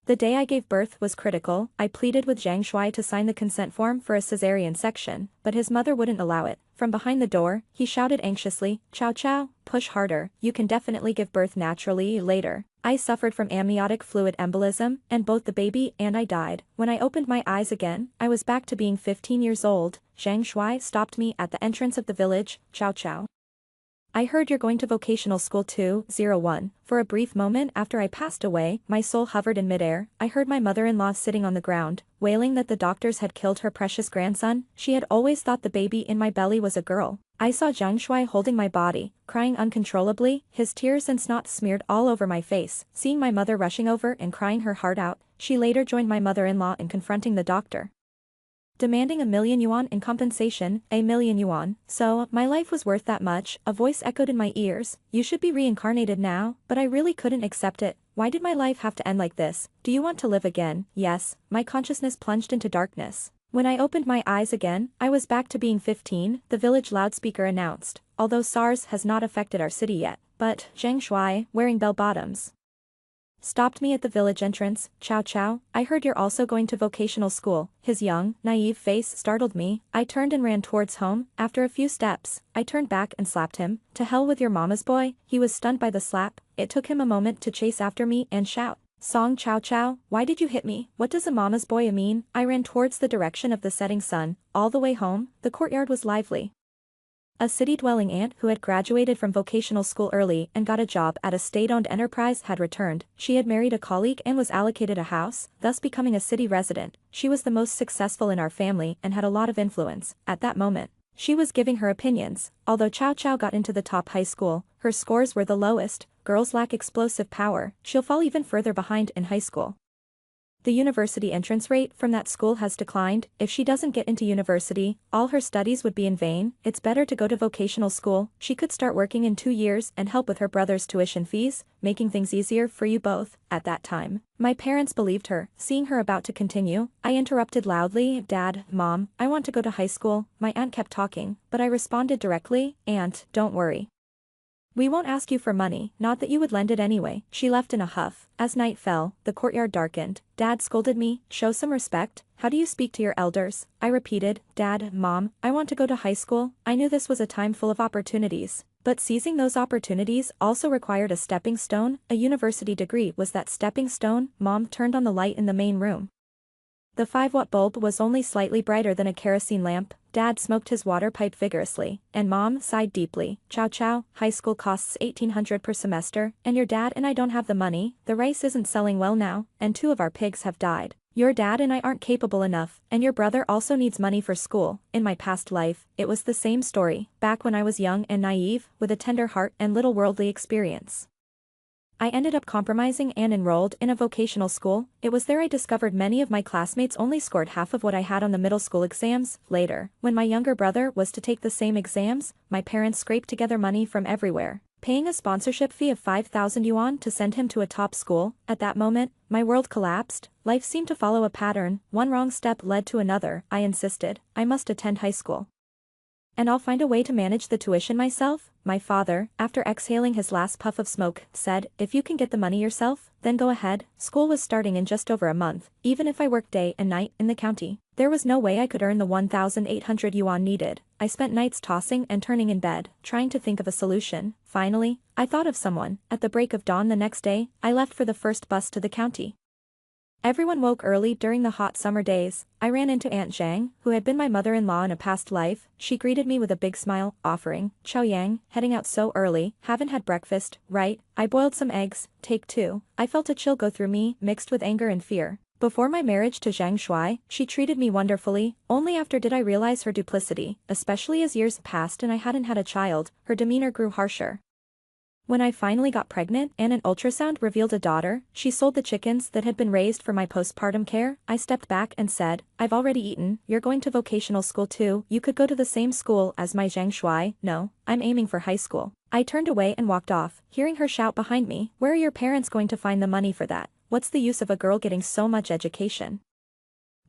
The day I gave birth was critical. I pleaded with Zhang Shuai to sign the consent form for a cesarean section, but his mother wouldn't allow it. From behind the door, he shouted anxiously, "Chow Chow, push harder, you can definitely give birth naturally later." I suffered from amniotic fluid embolism, and both the baby and I died. When I opened my eyes again, I was back to being 15 years old. Zhang Shuai stopped me at the entrance of the village. "Chow Chow, I heard you're going to vocational school too." 01. For a brief moment after I passed away, my soul hovered in midair. I heard my mother-in-law sitting on the ground, wailing that the doctors had killed her precious grandson. She had always thought the baby in my belly was a girl. I saw Zhang Shuai holding my body, crying uncontrollably, his tears and snot smeared all over my face. Seeing my mother rushing over and crying her heart out, she later joined my mother-in-law in confronting the doctor, demanding 1,000,000 yuan in compensation. 1,000,000 yuan. "So, my life was worth that much?" A voice echoed in my ears. "You should be reincarnated now." But I really couldn't accept it. Why did my life have to end like this? "Do you want to live again?" Yes. My consciousness plunged into darkness. When I opened my eyes again, I was back to being 15, the village loudspeaker announced. "Although SARS has not affected our city yet, but Zhang Shuai, wearing bell-bottoms, stopped me at the village entrance." "Chow Chow, I heard you're also going to vocational school." His young, naive face startled me. I turned and ran towards home. After a few steps, I turned back and slapped him. "To hell with your mama's boy." He was stunned by the slap. It took him a moment to chase after me and shout, "Song Chow Chow, why did you hit me? What does a mama's boy mean?" I ran towards the direction of the setting sun. All the way home, the courtyard was lively. A city-dwelling aunt who had graduated from vocational school early and got a job at a state-owned enterprise had returned. She had married a colleague and was allocated a house, thus becoming a city resident. She was the most successful in our family and had a lot of influence. At that moment, she was giving her opinions. Although Chow Chow got into the top high school, her scores were the lowest. Girls lack explosive power. She'll fall even further behind in high school. The university entrance rate from that school has declined. If she doesn't get into university, all her studies would be in vain. It's better to go to vocational school. She could start working in 2 years and help with her brother's tuition fees, making things easier for you both. At that time, my parents believed her. Seeing her about to continue, I interrupted loudly, "Dad, Mom, I want to go to high school." My aunt kept talking, but I responded directly, "Aunt, don't worry. We won't ask you for money, not that you would lend it anyway." She left in a huff. As night fell, the courtyard darkened. Dad scolded me, "Show some respect. How do you speak to your elders?" I repeated, "Dad, Mom, I want to go to high school." I knew this was a time full of opportunities, but seizing those opportunities also required a stepping stone. A university degree was that stepping stone. Mom turned on the light in the main room. The 5-watt bulb was only slightly brighter than a kerosene lamp. Dad smoked his water pipe vigorously, and Mom sighed deeply. "Chow Chow, high school costs 1,800 per semester, and your dad and I don't have the money. The rice isn't selling well now, and 2 of our pigs have died. Your dad and I aren't capable enough, and your brother also needs money for school." In my past life, it was the same story. Back when I was young and naive, with a tender heart and little worldly experience, I ended up compromising and enrolled in a vocational school. It was there I discovered many of my classmates only scored half of what I had on the middle school exams. Later, when my younger brother was to take the same exams, my parents scraped together money from everywhere, paying a sponsorship fee of 5,000 yuan to send him to a top school. At that moment, my world collapsed. Life seemed to follow a pattern. One wrong step led to another. I insisted, "I must attend high school, and I'll find a way to manage the tuition myself." My father, after exhaling his last puff of smoke, said, "If you can get the money yourself, then go ahead." School was starting in just over a month. Even if I worked day and night in the county, there was no way I could earn the 1,800 yuan needed. I spent nights tossing and turning in bed, trying to think of a solution. Finally, I thought of someone. At the break of dawn the next day, I left for the first bus to the county. Everyone woke early during the hot summer days. I ran into Aunt Zhang, who had been my mother-in-law in a past life. She greeted me with a big smile, offering, "Chow Yang, heading out so early, haven't had breakfast, right? I boiled some eggs, take 2. I felt a chill go through me, mixed with anger and fear. Before my marriage to Zhang Shuai, she treated me wonderfully. Only after did I realize her duplicity, especially as years passed and I hadn't had a child, her demeanor grew harsher. When I finally got pregnant and an ultrasound revealed a daughter, she sold the chickens that had been raised for my postpartum care. I stepped back and said, "I've already eaten. You're going to vocational school too. You could go to the same school as my Zhang Shuai." "No, I'm aiming for high school." I turned away and walked off, hearing her shout behind me, "Where are your parents going to find the money for that? What's the use of a girl getting so much education?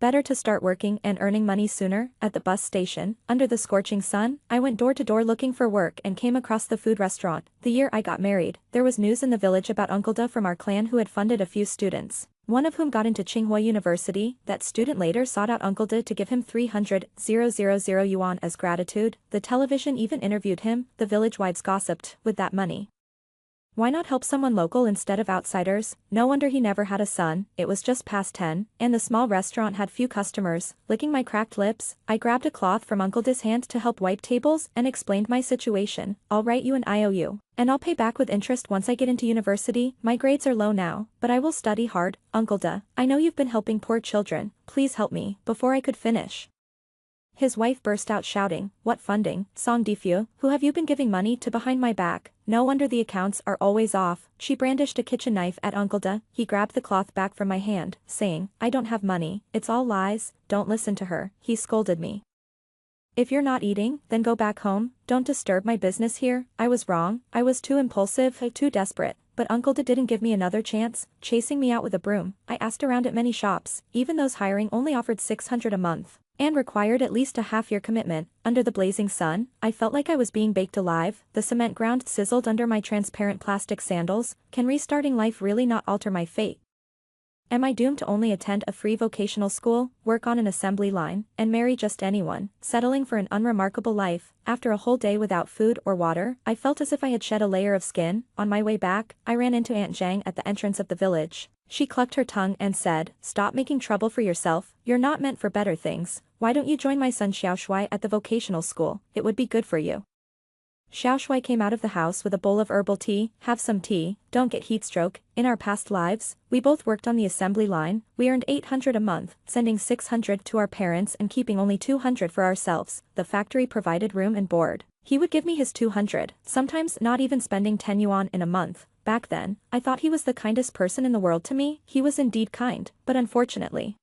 Better to start working and earning money sooner." At the bus station, under the scorching sun, I went door to door looking for work and came across the food restaurant. The year I got married, there was news in the village about Uncle Da from our clan who had funded a few students. one of whom got into Tsinghua University. That student later sought out Uncle De to give him 300,000 yuan as gratitude. The television even interviewed him. The village wives gossiped. With that money, why not help someone local instead of outsiders? No wonder he never had a son. It was just past 10, and the small restaurant had few customers. Licking my cracked lips, I grabbed a cloth from Uncle De's hand to help wipe tables and explained my situation. I'll write you an IOU, and I'll pay back with interest once I get into university. My grades are low now, but I will study hard. Uncle De, I know you've been helping poor children. Please help me. Before I could finish, his wife burst out shouting, "What funding, Song Difu? Who have you been giving money to behind my back? No wonder the accounts are always off." She brandished a kitchen knife at Uncle De. He grabbed the cloth back from my hand, saying, "I don't have money. It's all lies. Don't listen to her." He scolded me. "If you're not eating, then go back home. Don't disturb my business here." I was wrong. I was too impulsive, too desperate. But Uncle De didn't give me another chance, chasing me out with a broom. I asked around at many shops, even those hiring only offered 600 a month, and required at least a half-year commitment. Under the blazing sun, I felt like I was being baked alive. The cement ground sizzled under my transparent plastic sandals. Can restarting life really not alter my fate? Am I doomed to only attend a free vocational school, work on an assembly line, and marry just anyone, settling for an unremarkable life? After a whole day without food or water, I felt as if I had shed a layer of skin. On my way back, I ran into Aunt Zhang at the entrance of the village. She clucked her tongue and said, "Stop making trouble for yourself. You're not meant for better things. Why don't you join my son Xiao Shui at the vocational school? It would be good for you." Xiao Shui came out of the house with a bowl of herbal tea. "Have some tea, don't get heat stroke. In our past lives, we both worked on the assembly line. We earned 800 a month, sending 600 to our parents and keeping only 200 for ourselves. The factory provided room and board. He would give me his 200, sometimes not even spending 10 yuan in a month. Back then, I thought he was the kindest person in the world to me." He was indeed kind, but unfortunately,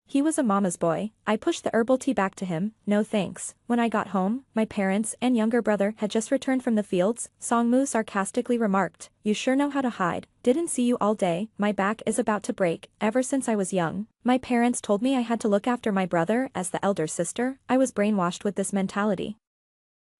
he was a mama's boy. I pushed the herbal tea back to him. "No thanks." When I got home, my parents and younger brother had just returned from the fields. Song Mu sarcastically remarked, "You sure know how to hide. Didn't see you all day." My back is about to break. Ever since I was young, my parents told me I had to look after my brother as the elder sister. I was brainwashed with this mentality,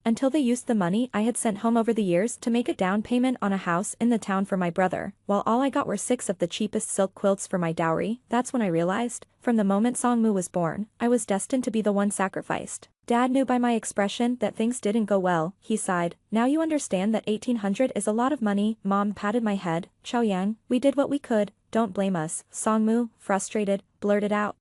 until they used the money I had sent home over the years to make a down payment on a house in the town for my brother, while all I got were 6 of the cheapest silk quilts for my dowry. That's when I realized, from the moment Song Mu was born, I was destined to be the one sacrificed. Dad knew by my expression that things didn't go well. He sighed. "Now you understand that 1800 is a lot of money." Mom patted my head. "Chao Yang, we did what we could. Don't blame us." Song Mu, frustrated, blurted out,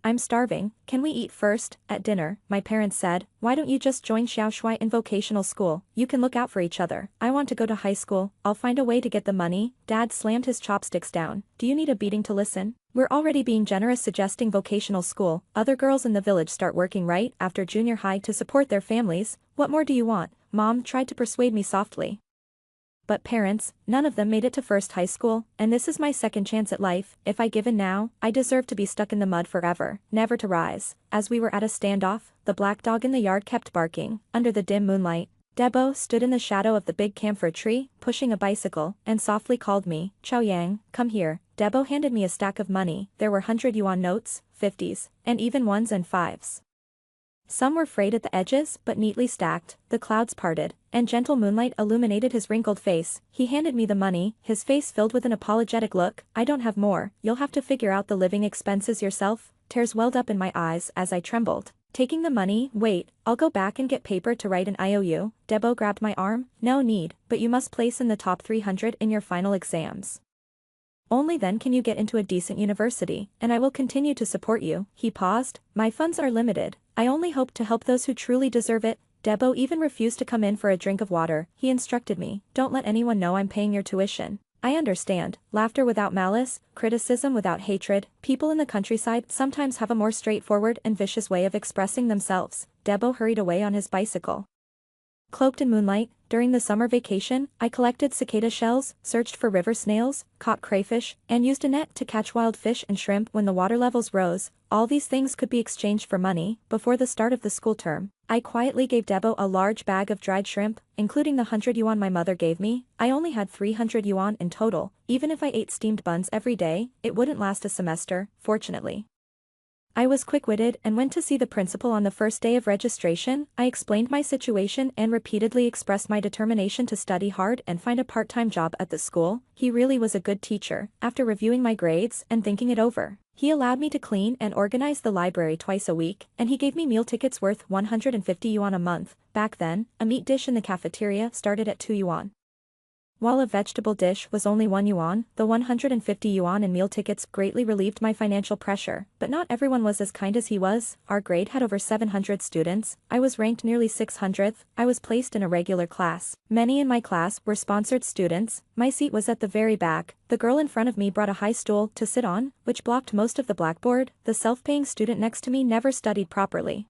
"I'm starving. Can we eat first?" At dinner, my parents said, "Why don't you just join Xiao Shui in vocational school? You can look out for each other." "I want to go to high school. I'll find a way to get the money." Dad slammed his chopsticks down. "Do you need a beating to listen? We're already being generous suggesting vocational school. Other girls in the village start working right after junior high to support their families. What more do you want?" Mom tried to persuade me softly. But parents, none of them made it to first high school, and this is my second chance at life. If I give in now, I deserve to be stuck in the mud forever, never to rise. As we were at a standoff, the black dog in the yard kept barking. Under the dim moonlight, Debo stood in the shadow of the big camphor tree, pushing a bicycle, and softly called me, "Chao Yang, come here." Debo handed me a stack of money. There were 100 yuan notes, 50s, and even 1s and 5s. Some were frayed at the edges but neatly stacked. The clouds parted, and gentle moonlight illuminated his wrinkled face. He handed me the money, his face filled with an apologetic look. "I don't have more. You'll have to figure out the living expenses yourself." Tears welled up in my eyes as I trembled. Taking the money, "Wait, I'll go back and get paper to write an IOU." Debo grabbed my arm. "No need, but you must place in the top 300 in your final exams. Only then can you get into a decent university, and I will continue to support you." He paused. "My funds are limited. I only hope to help those who truly deserve it." Debo even refused to come in for a drink of water. He instructed me, "Don't let anyone know I'm paying your tuition." I understand. Laughter without malice, criticism without hatred. People in the countryside sometimes have a more straightforward and vicious way of expressing themselves. Debo hurried away on his bicycle. Cloaked in moonlight, during the summer vacation, I collected cicada shells, searched for river snails, caught crayfish, and used a net to catch wild fish and shrimp when the water levels rose. All these things could be exchanged for money. Before the start of the school term, I quietly gave Debo a large bag of dried shrimp, including the 100 yuan my mother gave me. I only had 300 yuan in total. Even if I ate steamed buns every day, it wouldn't last a semester, fortunately. I was quick-witted and went to see the principal on the first day of registration. I explained my situation and repeatedly expressed my determination to study hard and find a part-time job at the school. He really was a good teacher. After reviewing my grades and thinking it over, he allowed me to clean and organize the library twice a week, and he gave me meal tickets worth 150 yuan a month. Back then, a meat dish in the cafeteria started at 2 yuan. While a vegetable dish was only 1 yuan, the 150 yuan in meal tickets greatly relieved my financial pressure, but not everyone was as kind as he was. Our grade had over 700 students, I was ranked nearly 600th, I was placed in a regular class. Many in my class were sponsored students, my seat was at the very back, the girl in front of me brought a high stool to sit on, which blocked most of the blackboard, the self-paying student next to me never studied properly.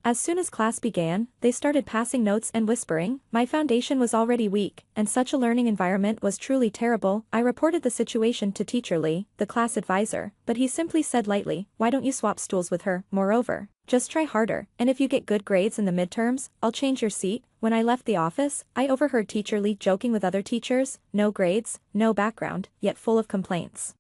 As soon as class began, they started passing notes and whispering. My foundation was already weak, and such a learning environment was truly terrible. I reported the situation to Teacher Lee, the class advisor, but he simply said lightly, "Why don't you swap stools with her? Moreover, just try harder, and if you get good grades in the midterms, I'll change your seat." When I left the office, I overheard Teacher Lee joking with other teachers, no grades, no background, yet full of complaints.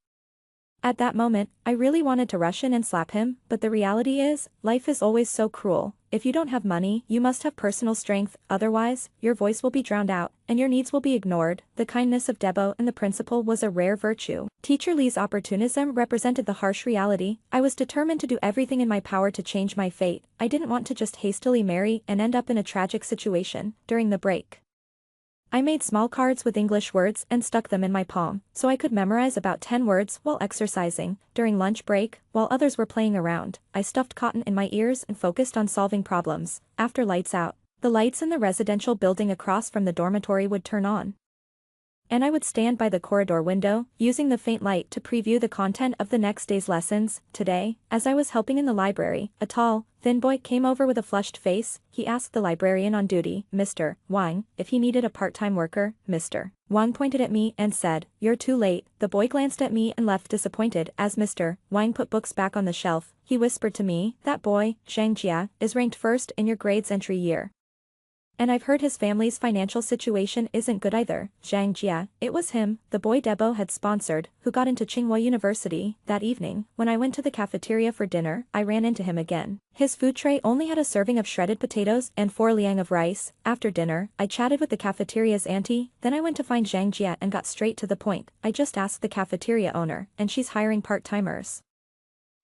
At that moment, I really wanted to rush in and slap him, but the reality is, life is always so cruel. If you don't have money, you must have personal strength, otherwise, your voice will be drowned out, and your needs will be ignored. The kindness of Debo and the principal was a rare virtue. Teacher Lee's opportunism represented the harsh reality. I was determined to do everything in my power to change my fate. I didn't want to just hastily marry and end up in a tragic situation. During the break, I made small cards with English words and stuck them in my palm, so I could memorize about 10 words while exercising. During lunch break, while others were playing around, I stuffed cotton in my ears and focused on solving problems. After lights out, the lights in the residential building across from the dormitory would turn on, and I would stand by the corridor window, using the faint light to preview the content of the next day's lessons. Today, as I was helping in the library, a tall, thin boy came over with a flushed face. He asked the librarian on duty, Mr. Wang, if he needed a part-time worker. Mr. Wang pointed at me and said, "You're too late." The boy glanced at me and left disappointed. As Mr. Wang put books back on the shelf, he whispered to me, "That boy, Zhang Jia, is ranked first in your grades entry year. And I've heard his family's financial situation isn't good either." Zhang Jia, it was him, the boy Debo had sponsored, who got into Tsinghua University. That evening, when I went to the cafeteria for dinner, I ran into him again. His food tray only had a serving of shredded potatoes and 4 liang of rice. After dinner, I chatted with the cafeteria's auntie, then I went to find Zhang Jia and got straight to the point. I just asked the cafeteria owner, and she's hiring part-timers.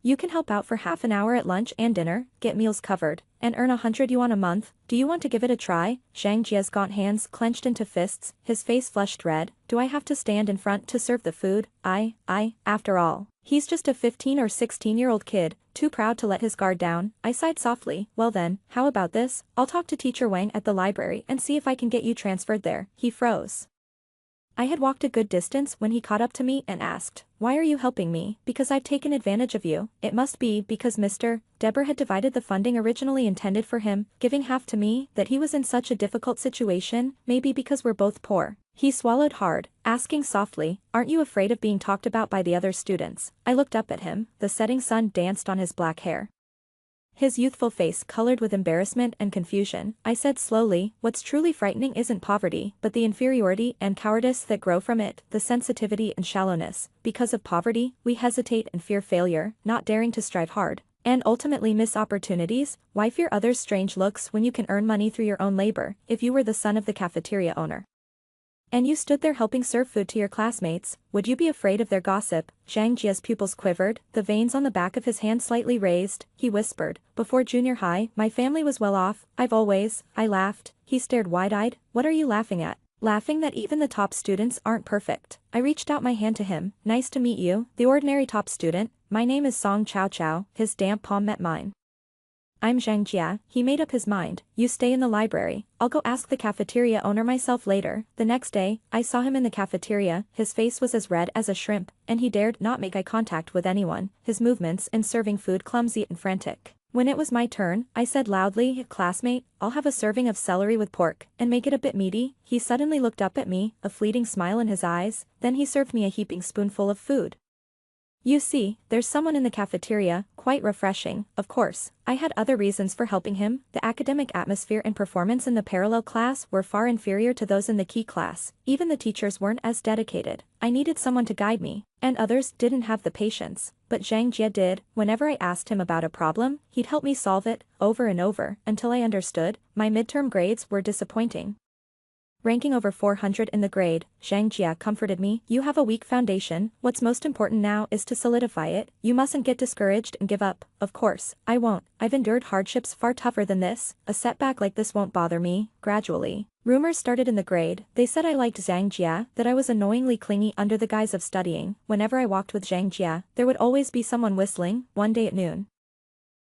You can help out for half an hour at lunch and dinner, get meals covered, and earn 100 yuan a month. Do you want to give it a try? Zhang Jia's gaunt hands clenched into fists, his face flushed red. Do I have to stand in front to serve the food? After all, he's just a 15 or 16-year-old kid, too proud to let his guard down. I sighed softly. Well then, how about this? I'll talk to Teacher Wang at the library and see if I can get you transferred there. He froze. I had walked a good distance when he caught up to me and asked, "Why are you helping me?" "Because I've taken advantage of you." It must be because Mr. Deber had divided the funding originally intended for him, giving half to me, that he was in such a difficult situation. Maybe because we're both poor. He swallowed hard, asking softly, "Aren't you afraid of being talked about by the other students?" I looked up at him, the setting sun danced on his black hair, his youthful face colored with embarrassment and confusion. I said slowly, "What's truly frightening isn't poverty, but the inferiority and cowardice that grow from it, the sensitivity and shallowness. Because of poverty, we hesitate and fear failure, not daring to strive hard, and ultimately miss opportunities. Why fear others' strange looks when you can earn money through your own labor?" If you were the son of the cafeteria owner, and you stood there helping serve food to your classmates, would you be afraid of their gossip? Zhang Jia's pupils quivered, the veins on the back of his hand slightly raised. He whispered, "Before junior high, my family was well off. I laughed." He stared wide-eyed. "What are you laughing at?" "Laughing that even the top students aren't perfect." I reached out my hand to him. "Nice to meet you, the ordinary top student. My name is Song Chao Chao." His damp palm met mine. "I'm Zhang Jia." He made up his mind. "You stay in the library. I'll go ask the cafeteria owner myself later." The next day, I saw him in the cafeteria. His face was as red as a shrimp, and he dared not make eye contact with anyone, his movements in serving food clumsy and frantic. When it was my turn, I said loudly, "Classmate, I'll have a serving of celery with pork, and make it a bit meaty." He suddenly looked up at me, a fleeting smile in his eyes, then he served me a heaping spoonful of food. "You see, there's someone in the cafeteria," quite refreshing. Of course, I had other reasons for helping him. The academic atmosphere and performance in the parallel class were far inferior to those in the key class. Even the teachers weren't as dedicated. I needed someone to guide me, and others didn't have the patience. But Zhang Jie did. Whenever I asked him about a problem, he'd help me solve it, over and over, until I understood. My midterm grades were disappointing. Ranking over 400 in the grade, Zhang Jie comforted me. You have a weak foundation. What's most important now is to solidify it. You mustn't get discouraged and give up. Of course, I won't. I've endured hardships far tougher than this. A setback like this won't bother me. Gradually, rumors started in the grade. They said I liked Zhang Jie, that I was annoyingly clingy under the guise of studying. Whenever I walked with Zhang Jie, there would always be someone whistling. One day at noon,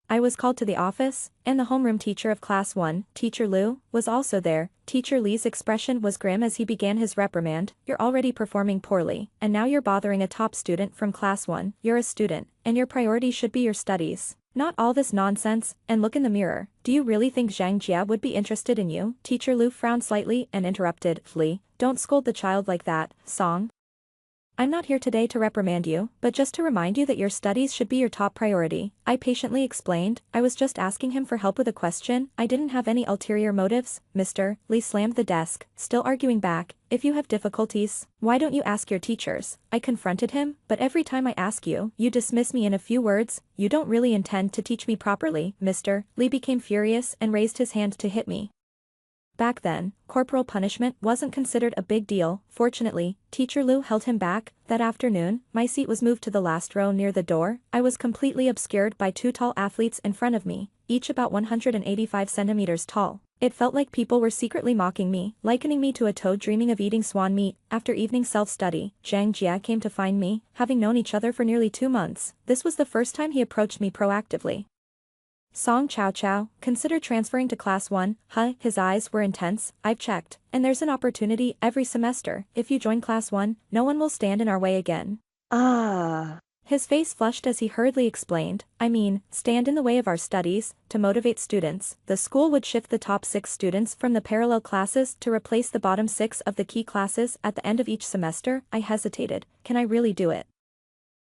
I was called to the office, and the homeroom teacher of Class 1, Teacher Liu, was also there. Teacher Li's expression was grim as he began his reprimand. You're already performing poorly, and now you're bothering a top student from Class 1. You're a student, and your priority should be your studies, not all this nonsense. And look in the mirror. Do you really think Zhang Jie would be interested in you? Teacher Liu frowned slightly and interrupted. Li, don't scold the child like that, Song. I'm not here today to reprimand you, but just to remind you that your studies should be your top priority. I patiently explained. I was just asking him for help with a question. I didn't have any ulterior motives. Mr. Li slammed the desk, still arguing back. If you have difficulties, why don't you ask your teachers? I confronted him, but every time I ask you, you dismiss me in a few words. You don't really intend to teach me properly. Mr. Li became furious and raised his hand to hit me. Back then, corporal punishment wasn't considered a big deal. Fortunately, Teacher Liu held him back. That afternoon, my seat was moved to the last row near the door. I was completely obscured by two tall athletes in front of me, each about 185 centimeters tall. It felt like people were secretly mocking me, likening me to a toad dreaming of eating swan meat. After evening self-study, Zhang Jie came to find me, having known each other for nearly 2 months. This was the first time he approached me proactively. Song Chow Chow, consider transferring to Class 1, huh? His eyes were intense. I've checked, and there's an opportunity every semester. If you join Class 1, no one will stand in our way again. Ah. His face flushed as he hurriedly explained. I mean, stand in the way of our studies. To motivate students, the school would shift the top 6 students from the parallel classes to replace the bottom 6 of the key classes at the end of each semester. I hesitated. Can I really do it?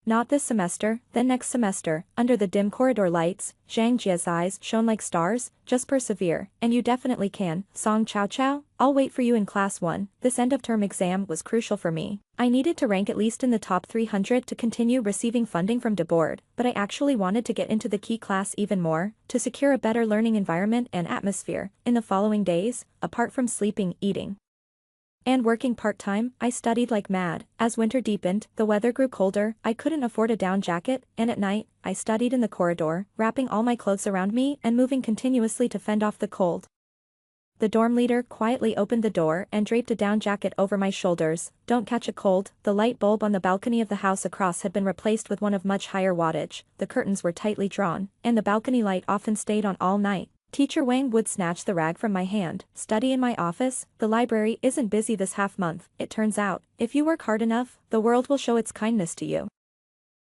Not this semester, then next semester. Under the dim corridor lights, Zhang Jie's eyes shone like stars. Just persevere, and you definitely can. Song Chow Chow, I'll wait for you in Class 1. This end-of-term exam was crucial for me. I needed to rank at least in the top 300 to continue receiving funding from the board, but I actually wanted to get into the key class even more, to secure a better learning environment and atmosphere. In the following days, apart from sleeping, eating, and working part-time, I studied like mad. As winter deepened, the weather grew colder. I couldn't afford a down jacket, and at night, I studied in the corridor, wrapping all my clothes around me and moving continuously to fend off the cold. The dorm leader quietly opened the door and draped a down jacket over my shoulders. Don't catch a cold. The light bulb on the balcony of the house across had been replaced with one of much higher wattage. The curtains were tightly drawn, and the balcony light often stayed on all night. Teacher Wang would snatch the rag from my hand. Study in my office. The library isn't busy this half month. It turns out, if you work hard enough, the world will show its kindness to you.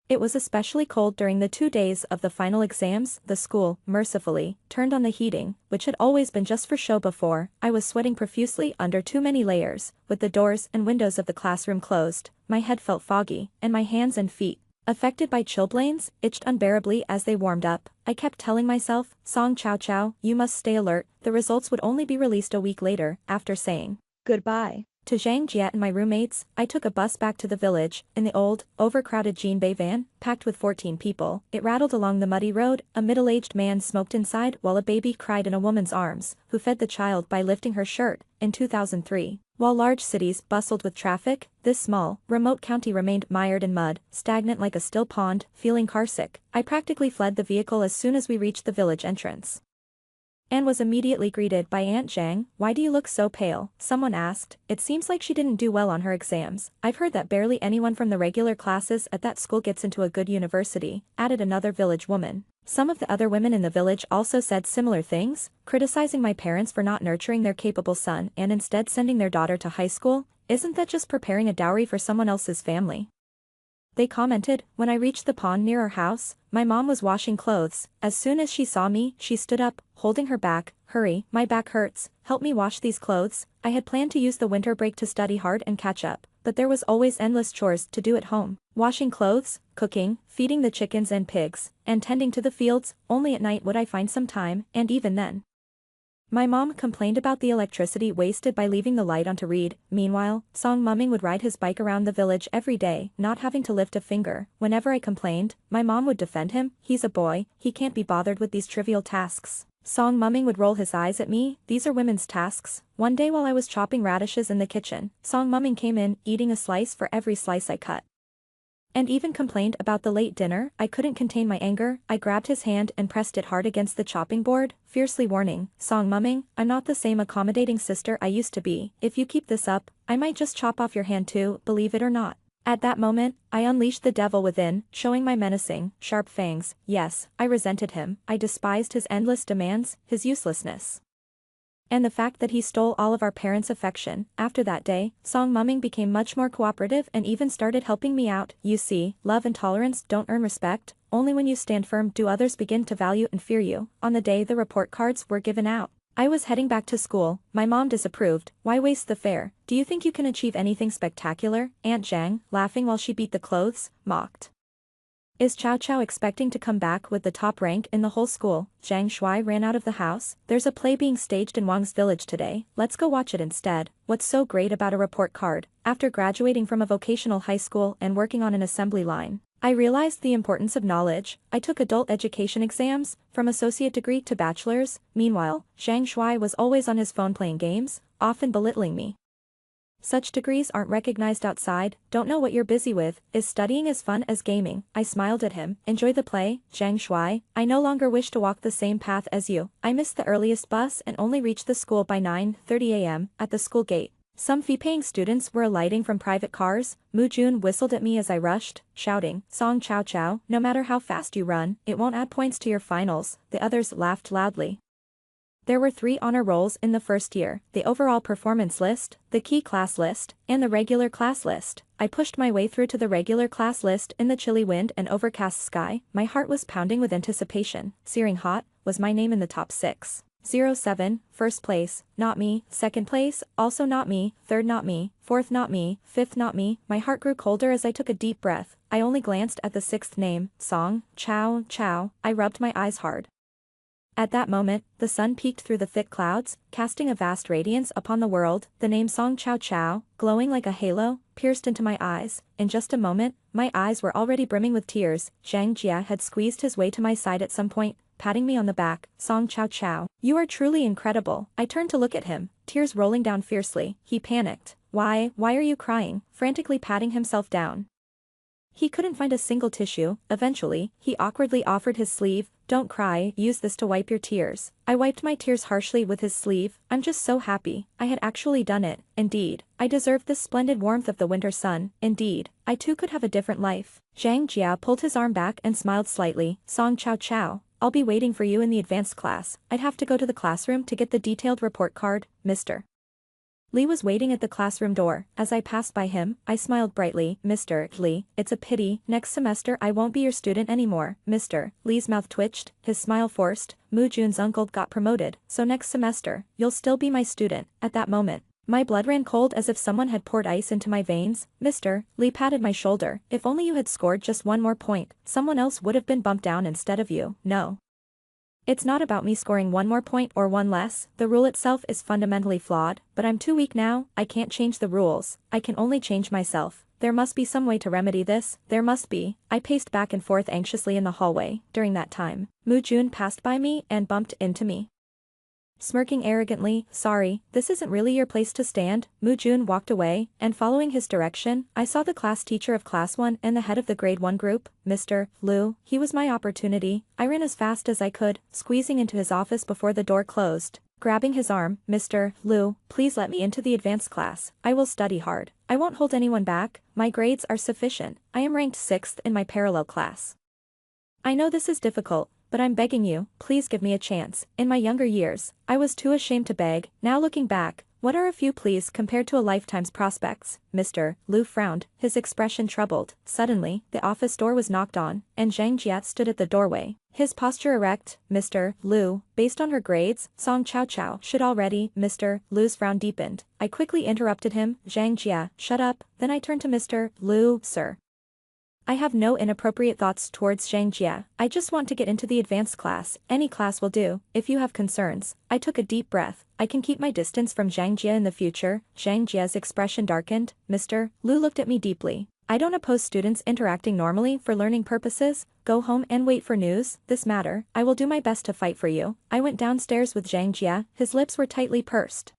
It was especially cold during the 2 days of the final exams. The school, mercifully, turned on the heating, which had always been just for show before. I was sweating profusely under too many layers. With the doors and windows of the classroom closed, my head felt foggy, and my hands and feet, affected by chilblains, itched unbearably as they warmed up. I kept telling myself, Song Chow Chow, you must stay alert. The results would only be released a week later. After saying goodbye to Zhang Jie and my roommates, I took a bus back to the village. In the old, overcrowded Jinbei van, packed with 14 people, it rattled along the muddy road. A middle-aged man smoked inside while a baby cried in a woman's arms, who fed the child by lifting her shirt. In 2003, while large cities bustled with traffic, this small, remote county remained mired in mud, stagnant like a still pond. Feeling carsick, I practically fled the vehicle as soon as we reached the village entrance, and was immediately greeted by Aunt Zhang. Why do you look so pale? Someone asked. It seems like she didn't do well on her exams. I've heard that barely anyone from the regular classes at that school gets into a good university, added another village woman. Some of the other women in the village also said similar things, criticizing my parents for not nurturing their capable son and instead sending their daughter to high school. Isn't that just preparing a dowry for someone else's family? They commented. When I reached the pond near our house, my mom was washing clothes. As soon as she saw me, she stood up, holding her back. Hurry, my back hurts. Help me wash these clothes. I had planned to use the winter break to study hard and catch up, but there was always endless chores to do at home. Washing clothes, cooking, feeding the chickens and pigs, and tending to the fields. Only at night would I find some time, and even then. My mom complained about the electricity wasted by leaving the light on to read. Meanwhile, Song Mumming would ride his bike around the village every day, not having to lift a finger. Whenever I complained, my mom would defend him. He's a boy, he can't be bothered with these trivial tasks. Song Mumming would roll his eyes at me. These are women's tasks. One day while I was chopping radishes in the kitchen, Song Mumming came in, eating a slice for every slice I cut. And even complained about the late dinner. I couldn't contain my anger. I grabbed his hand and pressed it hard against the chopping board, fiercely warning, Song Mumming, I'm not the same accommodating sister I used to be. If you keep this up, I might just chop off your hand too, believe it or not. At that moment, I unleashed the devil within, showing my menacing, sharp fangs. Yes, I resented him. I despised his endless demands, his uselessness. And the fact that he stole all of our parents' affection. After that day, Song Mumming became much more cooperative and even started helping me out. You see, love and tolerance don't earn respect, only when you stand firm do others begin to value and fear you. On the day the report cards were given out, I was heading back to school. My mom disapproved. Why waste the fare? Do you think you can achieve anything spectacular? Aunt Zhang, laughing while she beat the clothes, mocked. Is Chow Chow expecting to come back with the top rank in the whole school? Zhang Shuai ran out of the house. There's a play being staged in Wang's village today. Let's go watch it instead. What's so great about a report card? After graduating from a vocational high school and working on an assembly line, I realized the importance of knowledge. I took adult education exams, from associate degree to bachelor's. Meanwhile, Zhang Shuai was always on his phone playing games, often belittling me. Such degrees aren't recognized outside. Don't know what you're busy with. Is studying as fun as gaming? I smiled at him. Enjoy the play, Zhang Shuai. I no longer wish to walk the same path as you. I missed the earliest bus and only reached the school by 9:30 a.m. At the school gate, some fee-paying students were alighting from private cars. Mu Jun whistled at me as I rushed, shouting, Song Chow Chow, no matter how fast you run, it won't add points to your finals. The others laughed loudly. There were 3 honor rolls in the first year, the overall performance list, the key class list, and the regular class list. I pushed my way through to the regular class list in the chilly wind and overcast sky. My heart was pounding with anticipation. Searing hot, was my name in the top 6. 07, first place, not me, second place, also not me, third not me, fourth not me, fifth not me. My heart grew colder as I took a deep breath. I only glanced at the 6th name, Song Chow Chow. I rubbed my eyes hard. At that moment, the sun peeked through the thick clouds, casting a vast radiance upon the world. The name Song Chow Chow, glowing like a halo, pierced into my eyes. In just a moment, my eyes were already brimming with tears. Zhang Jia had squeezed his way to my side at some point, patting me on the back. Song Chow Chow, you are truly incredible. I turned to look at him, tears rolling down fiercely. He panicked. Why are you crying? Frantically patting himself down. He couldn't find a single tissue. Eventually, he awkwardly offered his sleeve. Don't cry, use this to wipe your tears. I wiped my tears harshly with his sleeve. I'm just so happy. I had actually done it. Indeed, I deserved this splendid warmth of the winter sun. Indeed, I too could have a different life. Zhang Jia pulled his arm back and smiled slightly. Song Chow Chow, I'll be waiting for you in the advanced class. I'd have to go to the classroom to get the detailed report card, Mr. Lee was waiting at the classroom door. As I passed by him, I smiled brightly. Mr. Lee, it's a pity, next semester I won't be your student anymore. Mr. Lee's mouth twitched, his smile forced. Mu Jun's uncle got promoted, so next semester, you'll still be my student. At that moment, my blood ran cold as if someone had poured ice into my veins. Mr. Lee patted my shoulder. If only you had scored just one more point, someone else would have been bumped down instead of you. No. It's not about me scoring one more point or one less. The rule itself is fundamentally flawed, but I'm too weak now. I can't change the rules. I can only change myself. There must be some way to remedy this. There must be. I paced back and forth anxiously in the hallway. During that time, Mu Jun passed by me and bumped into me. Smirking arrogantly, sorry, this isn't really your place to stand. Mu Jun walked away, and following his direction, I saw the class teacher of class 1 and the head of the grade 1 group, Mr. Liu. He was my opportunity. I ran as fast as I could, squeezing into his office before the door closed. Grabbing his arm, Mr. Liu, please let me into the advanced class. I will study hard. I won't hold anyone back. My grades are sufficient. I am ranked 6th in my parallel class. I know this is difficult, but I'm begging you, please give me a chance. In my younger years, I was too ashamed to beg. Now looking back, what are a few pleas compared to a lifetime's prospects? Mr. Liu frowned, his expression troubled. Suddenly, the office door was knocked on, and Zhang Jia stood at the doorway, his posture erect. Mr. Liu, based on her grades, Song Chow Chow should already. Mr. Liu's frown deepened. I quickly interrupted him. Zhang Jia, shut up. Then I turned to Mr. Liu, sir. I have no inappropriate thoughts towards Zhang Jia. I just want to get into the advanced class. Any class will do. If you have concerns. I took a deep breath. I can keep my distance from Zhang Jia in the future. Zhang Jia's expression darkened. Mr. Lu looked at me deeply. I don't oppose students interacting normally for learning purposes. Go home and wait for news. This matter, I will do my best to fight for you. I went downstairs with Zhang Jia. His lips were tightly pursed.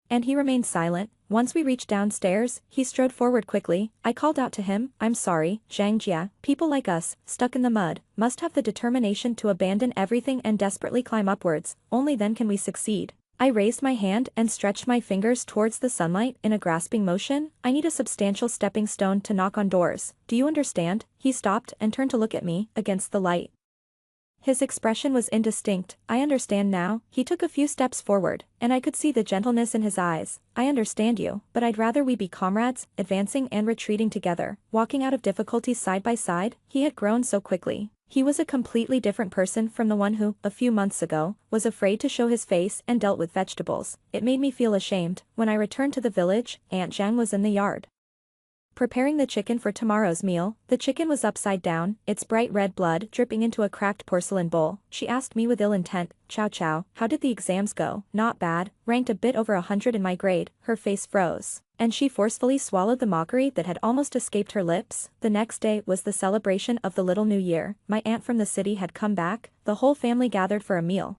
And he remained silent. Once we reached downstairs, he strode forward quickly. I called out to him, I'm sorry, Zhang Jia. People like us, stuck in the mud, must have the determination to abandon everything and desperately climb upwards. Only then can we succeed. I raised my hand and stretched my fingers towards the sunlight in a grasping motion. I need a substantial stepping stone to knock on doors. Do you understand? He stopped and turned to look at me, against the light. His expression was indistinct. I understand now. He took a few steps forward, and I could see the gentleness in his eyes. I understand you, but I'd rather we be comrades, advancing and retreating together, walking out of difficulties side by side. He had grown so quickly. He was a completely different person from the one who, a few months ago, was afraid to show his face and dealt with vegetables. It made me feel ashamed. When I returned to the village, Aunt Zhang was in the yard, preparing the chicken for tomorrow's meal. The chicken was upside down, its bright red blood dripping into a cracked porcelain bowl. She asked me with ill intent, Chow Chow, how did the exams go? Not bad, ranked a bit over 100 in my grade. Her face froze, and she forcefully swallowed the mockery that had almost escaped her lips. The next day was the celebration of the Little New Year. My aunt from the city had come back. The whole family gathered for a meal.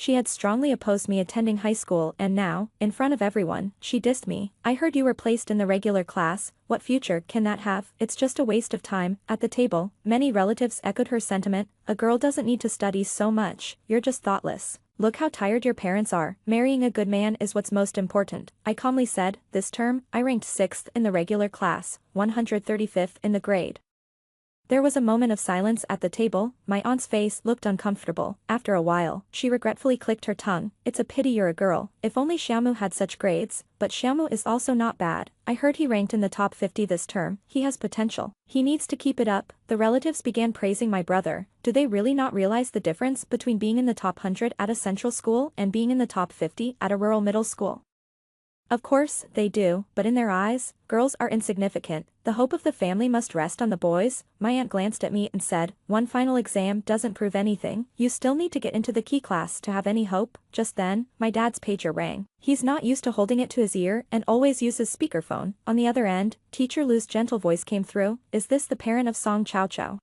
She had strongly opposed me attending high school and now, in front of everyone, she dissed me. I heard you were placed in the regular class. What future can that have? It's just a waste of time. At the table, many relatives echoed her sentiment. A girl doesn't need to study so much. You're just thoughtless. Look how tired your parents are. Marrying a good man is what's most important. I calmly said, this term, I ranked 6th in the regular class, 135th in the grade. There was a moment of silence at the table. My aunt's face looked uncomfortable. After a while, she regretfully clicked her tongue. It's a pity you're a girl. If only Xiaomu had such grades. But Xiaomu is also not bad. I heard he ranked in the top 50 this term. He has potential. He needs to keep it up. The relatives began praising my brother. Do they really not realize the difference between being in the top 100 at a central school and being in the top 50 at a rural middle school? Of course, they do, but in their eyes, girls are insignificant. The hope of the family must rest on the boys. My aunt glanced at me and said, one final exam doesn't prove anything. You still need to get into the key class to have any hope. Just then, my dad's pager rang. He's not used to holding it to his ear and always uses speakerphone. On the other end, Teacher Lu's gentle voice came through. Is this the parent of Song Chow Chow?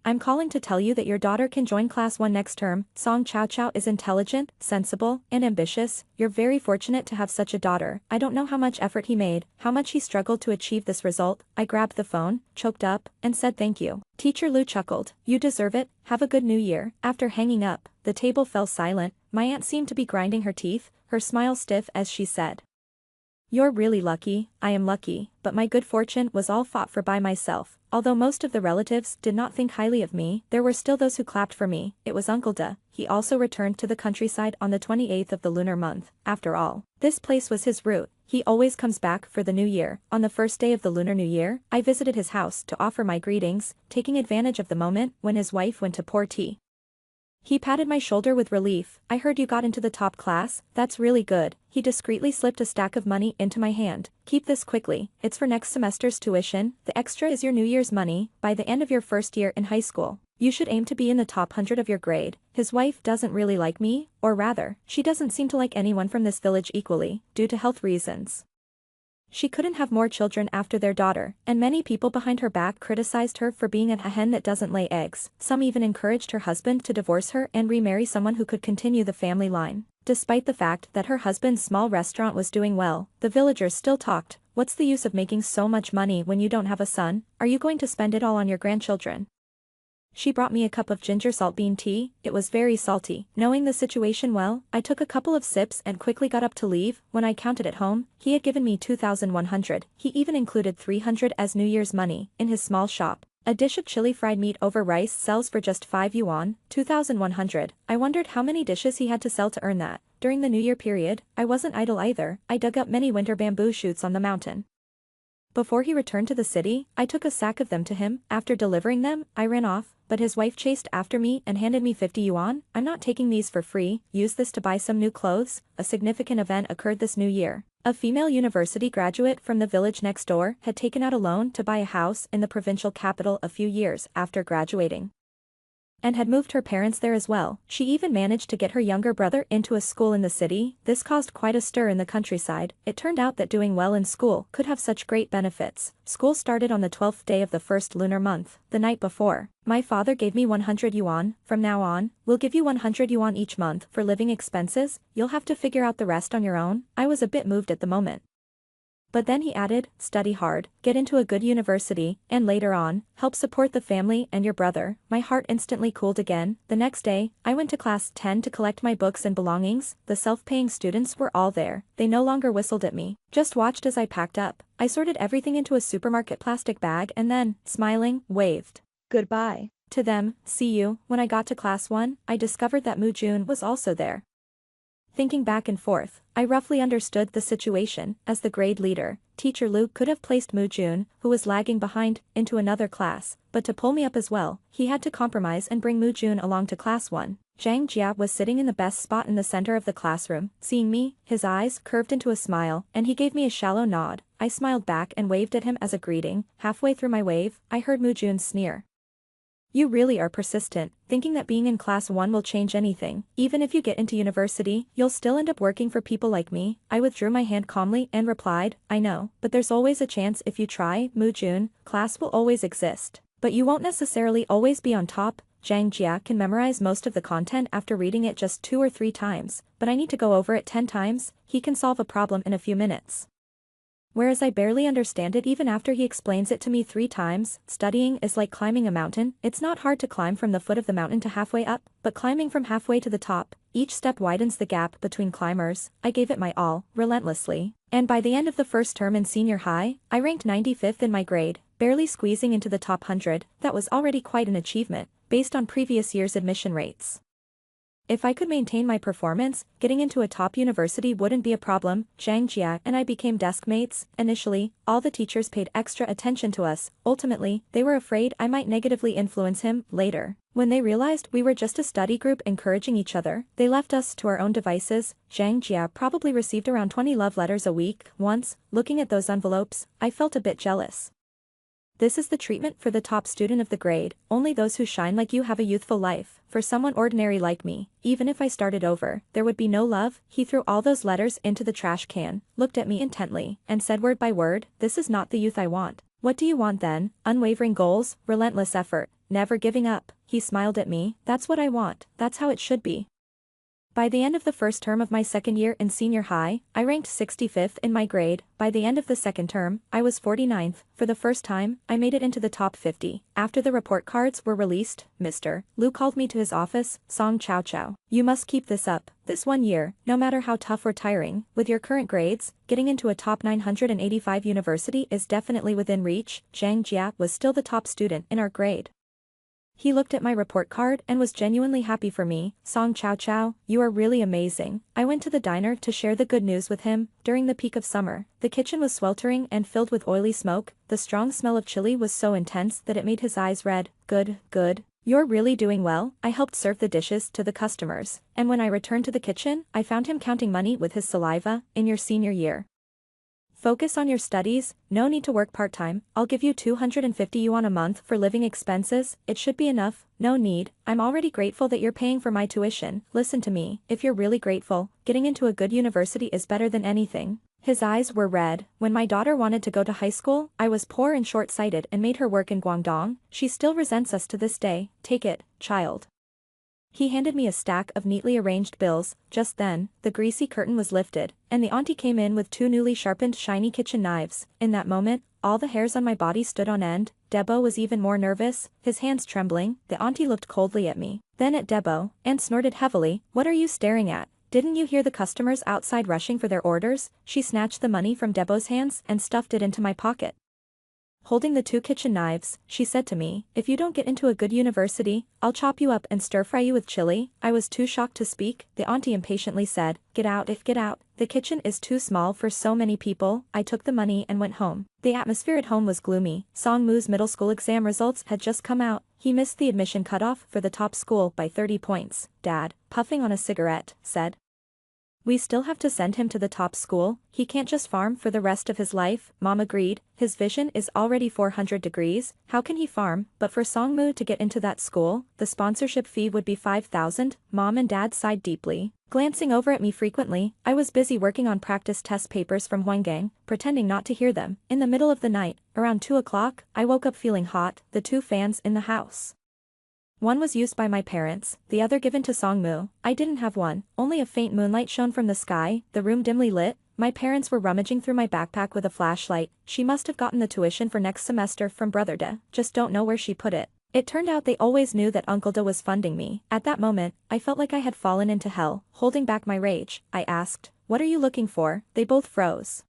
I'm calling to tell you that your daughter can join class 1 next term. Song Chow Chow is intelligent, sensible, and ambitious. You're very fortunate to have such a daughter. I don't know how much effort he made, how much he struggled to achieve this result. I grabbed the phone, choked up, and said thank you. Teacher Lu chuckled. You deserve it. Have a good new year. After hanging up, the table fell silent. My aunt seemed to be grinding her teeth, her smile stiff as she said, you're really lucky. I am lucky, but my good fortune was all fought for by myself. Although most of the relatives did not think highly of me, there were still those who clapped for me. It was Uncle Da. He also returned to the countryside on the 28th of the lunar month. After all, this place was his route. He always comes back for the new year. On the first day of the Lunar New Year, I visited his house to offer my greetings, taking advantage of the moment when his wife went to pour tea. He patted my shoulder with relief. I heard you got into the top class. That's really good. He discreetly slipped a stack of money into my hand. Keep this quickly. It's for next semester's tuition. The extra is your New Year's money. By the end of your first year in high school, you should aim to be in the top 100 of your grade. His wife doesn't really like me, or rather, she doesn't seem to like anyone from this village equally, due to health reasons. She couldn't have more children after their daughter, and many people behind her back criticized her for being a hen that doesn't lay eggs. Some even encouraged her husband to divorce her and remarry someone who could continue the family line. Despite the fact that her husband's small restaurant was doing well, the villagers still talked. What's the use of making so much money when you don't have a son? Are you going to spend it all on your grandchildren? She brought me a cup of ginger salt bean tea. It was very salty. Knowing the situation well, I took a couple of sips and quickly got up to leave. When I counted at home, he had given me 2,100. He even included 300 as New Year's money. In his small shop, a dish of chili fried meat over rice sells for just 5 yuan, 2,100. I wondered how many dishes he had to sell to earn that. During the New Year period, I wasn't idle either. I dug up many winter bamboo shoots on the mountain. Before he returned to the city, I took a sack of them to him. After delivering them, I ran off, but his wife chased after me and handed me 50 yuan. I'm not taking these for free. Use this to buy some new clothes. A significant event occurred this new year. A female university graduate from the village next door had taken out a loan to buy a house in the provincial capital a few years after graduating, and had moved her parents there as well. She even managed to get her younger brother into a school in the city. This caused quite a stir in the countryside. It turned out that doing well in school could have such great benefits. School started on the 12th day of the first lunar month, the night before. My father gave me 100 yuan. From now on, we'll give you 100 yuan each month for living expenses. You'll have to figure out the rest on your own. I was a bit moved at the moment. But then he added, study hard, get into a good university, and later on, help support the family and your brother. My heart instantly cooled again. The next day, I went to class 10 to collect my books and belongings. The self-paying students were all there. They no longer whistled at me, just watched as I packed up. I sorted everything into a supermarket plastic bag and then, smiling, waved goodbye to them. See you. When I got to class 1, I discovered that Mu Jun was also there. Thinking back and forth, I roughly understood the situation. As the grade leader, Teacher Luke could have placed Mu Jun, who was lagging behind, into another class, but to pull me up as well, he had to compromise and bring Mu Jun along to class 1. Zhang Jia was sitting in the best spot in the center of the classroom. Seeing me, his eyes curved into a smile, and he gave me a shallow nod. I smiled back and waved at him as a greeting. Halfway through my wave, I heard Mu Jun's sneer. You really are persistent, thinking that being in class 1 will change anything. Even if you get into university, you'll still end up working for people like me. I withdrew my hand calmly and replied, I know, but there's always a chance if you try. Mu Jun, class will always exist, but you won't necessarily always be on top. Zhang Jia can memorize most of the content after reading it just 2 or 3 times, but I need to go over it 10 times. He can solve a problem in a few minutes, whereas I barely understand it even after he explains it to me 3 times. Studying is like climbing a mountain. It's not hard to climb from the foot of the mountain to halfway up, but climbing from halfway to the top, each step widens the gap between climbers. I gave it my all, relentlessly, and by the end of the first term in senior high, I ranked 95th in my grade, barely squeezing into the top 100. That was already quite an achievement, based on previous year's admission rates. If I could maintain my performance, getting into a top university wouldn't be a problem. Zhang Jia and I became desk mates. Initially, all the teachers paid extra attention to us. Ultimately, they were afraid I might negatively influence him. Later, when they realized we were just a study group encouraging each other, they left us to our own devices. Zhang Jia probably received around 20 love letters a week. Once, looking at those envelopes, I felt a bit jealous. This is the treatment for the top student of the grade. Only those who shine like you have a youthful life. For someone ordinary like me, even if I started over, there would be no love. He threw all those letters into the trash can, looked at me intently, and said word by word, this is not the youth I want. What do you want then? Unwavering goals, relentless effort, never giving up. He smiled at me. That's what I want. That's how it should be. By the end of the first term of my second year in senior high, I ranked 65th in my grade. By the end of the second term, I was 49th. For the first time, I made it into the top 50. After the report cards were released, Mr. Lu called me to his office. Song Chow Chow. You must keep this up. This one year, no matter how tough or tiring, with your current grades, getting into a top 985 university is definitely within reach. Zhang Jia was still the top student in our grade. He looked at my report card and was genuinely happy for me. Song Chow Chow, you are really amazing. I went to the diner to share the good news with him. During the peak of summer, the kitchen was sweltering and filled with oily smoke. The strong smell of chili was so intense that it made his eyes red. Good, good. You're really doing well. I helped serve the dishes to the customers, and when I returned to the kitchen, I found him counting money with his saliva. In your senior year, focus on your studies, no need to work part-time. I'll give you 250 yuan a month for living expenses. It should be enough. No need. I'm already grateful that you're paying for my tuition. Listen to me. If you're really grateful, getting into a good university is better than anything. His eyes were red. When my daughter wanted to go to high school, I was poor and short-sighted and made her work in Guangdong. She still resents us to this day. Take it, child. He handed me a stack of neatly arranged bills. Just then, the greasy curtain was lifted, and the auntie came in with 2 newly sharpened shiny kitchen knives. In that moment, all the hairs on my body stood on end. Debo was even more nervous, his hands trembling. The auntie looked coldly at me, then at Debo, and snorted heavily. What are you staring at? Didn't you hear the customers outside rushing for their orders? She snatched the money from Debo's hands and stuffed it into my pocket. Holding the 2 kitchen knives, she said to me, if you don't get into a good university, I'll chop you up and stir-fry you with chili. I was too shocked to speak. The auntie impatiently said, get out. The kitchen is too small for so many people. I took the money and went home. The atmosphere at home was gloomy. Song Mu's middle school exam results had just come out. He missed the admission cutoff for the top school by 30 points. Dad, puffing on a cigarette, said, We still have to send him to the top school, he can't just farm for the rest of his life, Mom agreed, his vision is already 400 degrees, how can he farm, but for Songmu to get into that school, the sponsorship fee would be 5,000, Mom and Dad sighed deeply. Glancing over at me frequently, I was busy working on practice test papers from Huanggang, pretending not to hear them. In the middle of the night, around 2 o'clock, I woke up feeling hot, the 2 fans in the house. One was used by my parents, the other given to Songmu. I didn't have one, only a faint moonlight shone from the sky, the room dimly lit. My parents were rummaging through my backpack with a flashlight. She must have gotten the tuition for next semester from Brother De, just don't know where she put it. It turned out they always knew that Uncle De was funding me. At that moment, I felt like I had fallen into hell. Holding back my rage, I asked, "What are you looking for?" They both froze.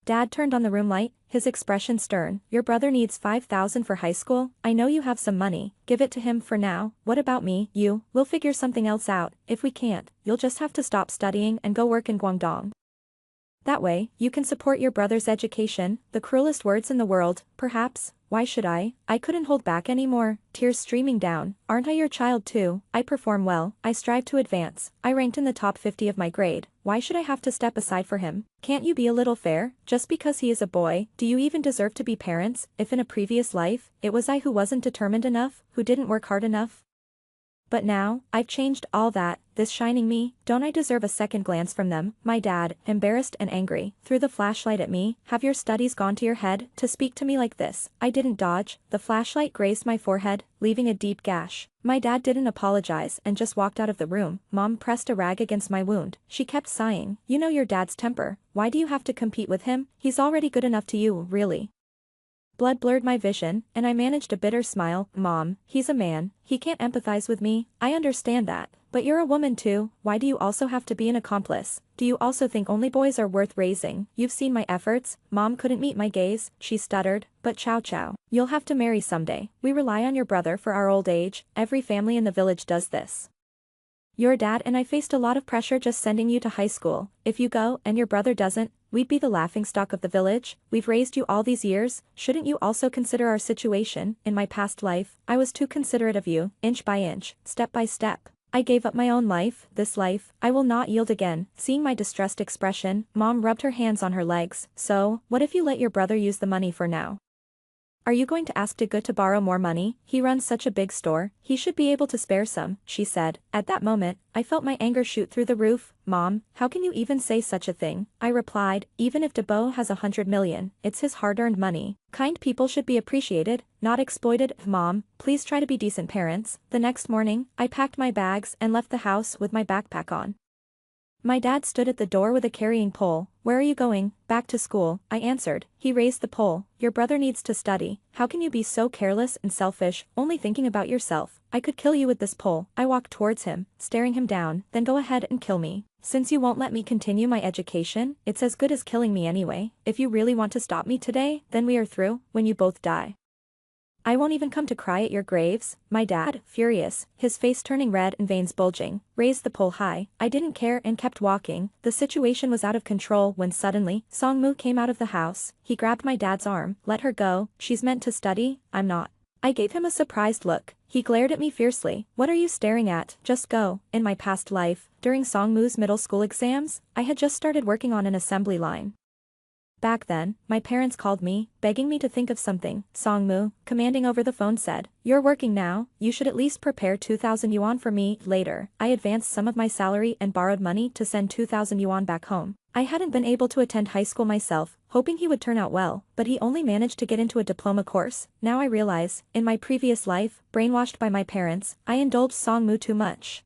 Dad turned on the room light, his expression stern. "Your brother needs 5,000 for high school, I know you have some money, give it to him for now. What about me? We'll figure something else out. If we can't, you'll just have to stop studying and go work in Guangdong. That way, you can support your brother's education." The cruelest words in the world, perhaps. Why should I? I couldn't hold back anymore, tears streaming down. "Aren't I your child too? I perform well, I strive to advance, I ranked in the top 50 of my grade. Why should I have to step aside for him? Can't you be a little fair? Just because he is a boy, do you even deserve to be parents? If in a previous life, it was I who wasn't determined enough, who didn't work hard enough? But now, I've changed all that, this shining me, don't I deserve a second glance from them?" My dad, embarrassed and angry, threw the flashlight at me. "Have your studies gone to your head, to speak to me like this?" I didn't dodge, the flashlight grazed my forehead, leaving a deep gash. My dad didn't apologize and just walked out of the room. Mom pressed a rag against my wound. She kept sighing. "You know your dad's temper, why do you have to compete with him? He's already good enough to you, really." Blood blurred my vision, and I managed a bitter smile. "Mom, he's a man, he can't empathize with me, I understand that. But you're a woman too, why do you also have to be an accomplice? Do you also think only boys are worth raising? You've seen my efforts." Mom couldn't meet my gaze, she stuttered, "But Chow Chow, you'll have to marry someday. We rely on your brother for our old age, every family in the village does this. Your dad and I faced a lot of pressure just sending you to high school. If you go and your brother doesn't, we'd be the laughingstock of the village. We've raised you all these years, shouldn't you also consider our situation? In my past life, I was too considerate of you, inch by inch, step by step. I gave up my own life, this life, I will not yield again." Seeing my distressed expression, Mom rubbed her hands on her legs. "So, what if you let your brother use the money for now? Are you going to ask Dagut to borrow more money? He runs such a big store, he should be able to spare some," she said. At that moment, I felt my anger shoot through the roof. "Mom, how can you even say such a thing?" I replied, "Even if Debo has 100 million, it's his hard-earned money. Kind people should be appreciated, not exploited." "Mom, please try to be decent parents." The next morning, I packed my bags and left the house with my backpack on. My dad stood at the door with a carrying pole. "Where are you going?" "Back to school," I answered. He raised the pole. "Your brother needs to study. How can you be so careless and selfish, only thinking about yourself? I could kill you with this pole." I walked towards him, staring him down. "Then go ahead and kill me. Since you won't let me continue my education, it's as good as killing me anyway. If you really want to stop me today, then we are through, when you both die. I won't even come to cry at your graves." My dad, furious, his face turning red and veins bulging, raised the pole high. I didn't care and kept walking. The situation was out of control when suddenly, Songmu came out of the house. He grabbed my dad's arm. "Let her go, she's meant to study, I'm not." I gave him a surprised look. He glared at me fiercely. "What are you staring at? Just go." In my past life, during Songmu's middle school exams, I had just started working on an assembly line. Back then, my parents called me, begging me to think of something. Songmu, commanding over the phone, said, "You're working now, you should at least prepare 2,000 yuan for me." Later, I advanced some of my salary and borrowed money to send 2,000 yuan back home. I hadn't been able to attend high school myself, hoping he would turn out well, but he only managed to get into a diploma course. Now I realize, in my previous life, brainwashed by my parents, I indulged Songmu too much.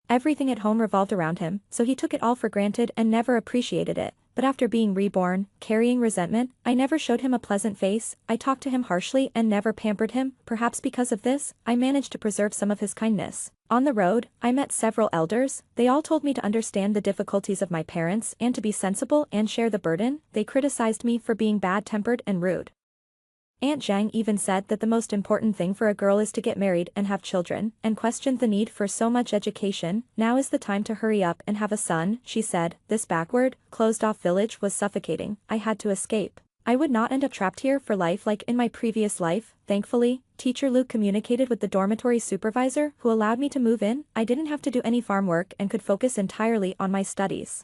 Everything at home revolved around him, so he took it all for granted and never appreciated it. But after being reborn, carrying resentment, I never showed him a pleasant face. I talked to him harshly and never pampered him. Perhaps because of this, I managed to preserve some of his kindness. On the road, I met several elders. They all told me to understand the difficulties of my parents and to be sensible and share the burden. They criticized me for being bad-tempered and rude. Aunt Zhang even said that the most important thing for a girl is to get married and have children, and questioned the need for so much education. "Now is the time to hurry up and have a son," she said. This backward, closed-off village was suffocating. I had to escape. I would not end up trapped here for life like in my previous life. Thankfully, Teacher Luke communicated with the dormitory supervisor who allowed me to move in. I didn't have to do any farm work and could focus entirely on my studies.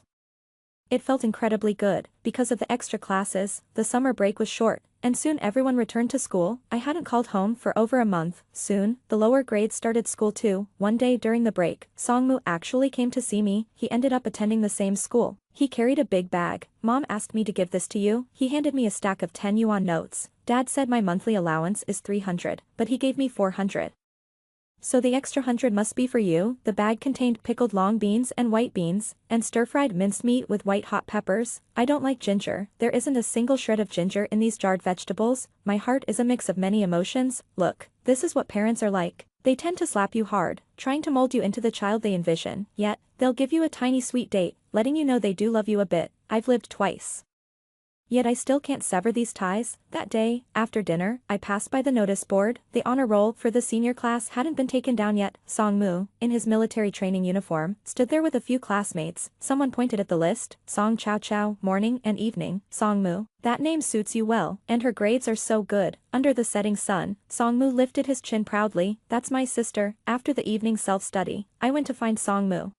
It felt incredibly good. Because of the extra classes, the summer break was short, and soon everyone returned to school. I hadn't called home for over a month. Soon, the lower grades started school too. One day during the break, Songmu actually came to see me. He ended up attending the same school. He carried a big bag. Mom asked me to give this to you. He handed me a stack of 10 yuan notes. Dad said my monthly allowance is 300, but he gave me 400. So the extra 100 must be for you. The bag contained pickled long beans and white beans, and stir-fried minced meat with white hot peppers. I don't like ginger. There isn't a single shred of ginger in these jarred vegetables. My heart is a mix of many emotions. Look, this is what parents are like. They tend to slap you hard, trying to mold you into the child they envision. Yet, they'll give you a tiny sweet date, letting you know they do love you a bit. I've lived twice. Yet I still can't sever these ties. That day, after dinner, I passed by the notice board. The honor roll for the senior class hadn't been taken down yet. Songmu, in his military training uniform, stood there with a few classmates. Someone pointed at the list. Song Chow Chow, morning and evening. Songmu. That name suits you well, and her grades are so good. Under the setting sun, Songmu lifted his chin proudly. That's my sister. After the evening self-study, I went to find Songmu.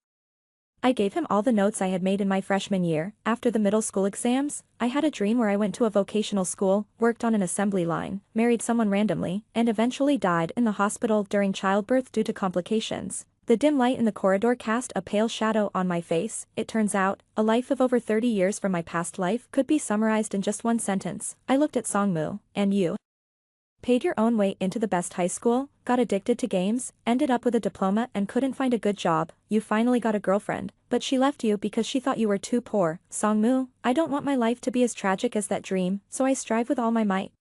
I gave him all the notes I had made in my freshman year. After the middle school exams, I had a dream where I went to a vocational school, worked on an assembly line, married someone randomly, and eventually died in the hospital during childbirth due to complications. The dim light in the corridor cast a pale shadow on my face. It turns out, a life of over 30 years from my past life could be summarized in just one sentence. I looked at Songmu, and you paid your own way into the best high school, got addicted to games, ended up with a diploma and couldn't find a good job. You finally got a girlfriend, but she left you because she thought you were too poor. Songmu, I don't want my life to be as tragic as that dream, so I strive with all my might.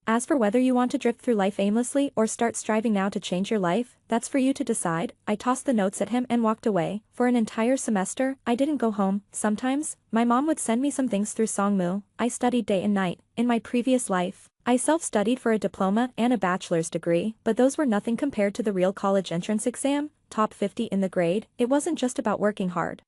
As for whether you want to drift through life aimlessly or start striving now to change your life, that's for you to decide. I tossed the notes at him and walked away. For an entire semester, I didn't go home. Sometimes, my mom would send me some things through Songmu. I studied day and night. In my previous life, I self-studied for a diploma and a bachelor's degree, but those were nothing compared to the real college entrance exam, top 50 in the grade. It wasn't just about working hard.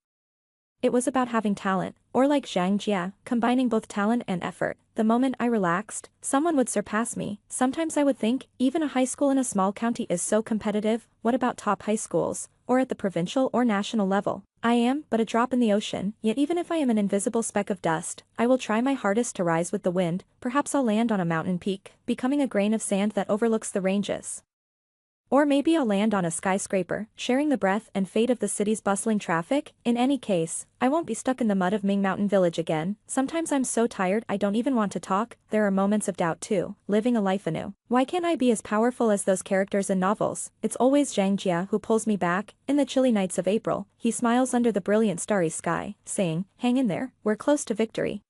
It was about having talent, or like Zhang Jia, combining both talent and effort. The moment I relaxed, someone would surpass me. Sometimes I would think, even a high school in a small county is so competitive, what about top high schools, or at the provincial or national level? I am but a drop in the ocean, yet even if I am an invisible speck of dust, I will try my hardest to rise with the wind. Perhaps I'll land on a mountain peak, becoming a grain of sand that overlooks the ranges. Or maybe I'll land on a skyscraper, sharing the breath and fate of the city's bustling traffic. In any case, I won't be stuck in the mud of Ming Mountain Village again. Sometimes I'm so tired I don't even want to talk. There are moments of doubt too, living a life anew. Why can't I be as powerful as those characters in novels? It's always Zhang Jia who pulls me back. In the chilly nights of April, he smiles under the brilliant starry sky, saying, "Hang in there, we're close to victory."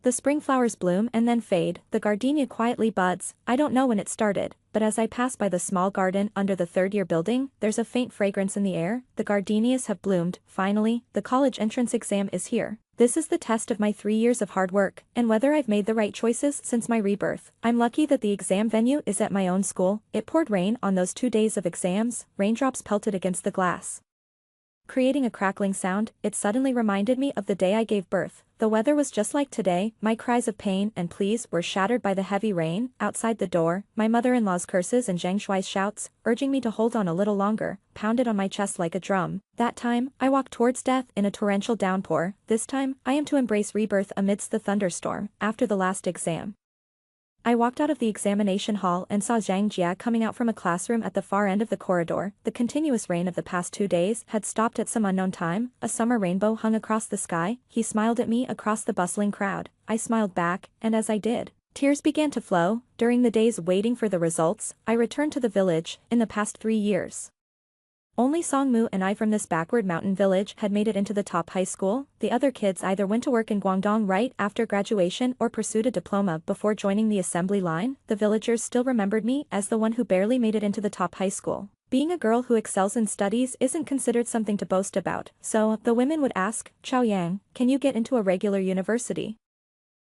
The spring flowers bloom and then fade. The gardenia quietly buds. I don't know when it started, but as I pass by the small garden under the third-year building, there's a faint fragrance in the air. The gardenias have bloomed. Finally, the college entrance exam is here. This is the test of my 3 years of hard work, and whether I've made the right choices since my rebirth. I'm lucky that the exam venue is at my own school. It poured rain on those 2 days of exams. Raindrops pelted against the glass, creating a crackling sound. It suddenly reminded me of the day I gave birth. The weather was just like today. My cries of pain and pleas were shattered by the heavy rain. Outside the door, my mother-in-law's curses and Zhang Shuai's shouts, urging me to hold on a little longer, pounded on my chest like a drum. That time, I walked towards death in a torrential downpour. This time, I am to embrace rebirth amidst the thunderstorm. After the last exam, I walked out of the examination hall and saw Zhang Jia coming out from a classroom at the far end of the corridor. The continuous rain of the past 2 days had stopped at some unknown time. A summer rainbow hung across the sky. He smiled at me across the bustling crowd. I smiled back, and as I did, tears began to flow. During the days waiting for the results, I returned to the village. In the past 3 years, only Songmu and I from this backward mountain village had made it into the top high school. The other kids either went to work in Guangdong right after graduation or pursued a diploma before joining the assembly line. The villagers still remembered me as the one who barely made it into the top high school. Being a girl who excels in studies isn't considered something to boast about, so the women would ask, "Chao Yang, can you get into a regular university?"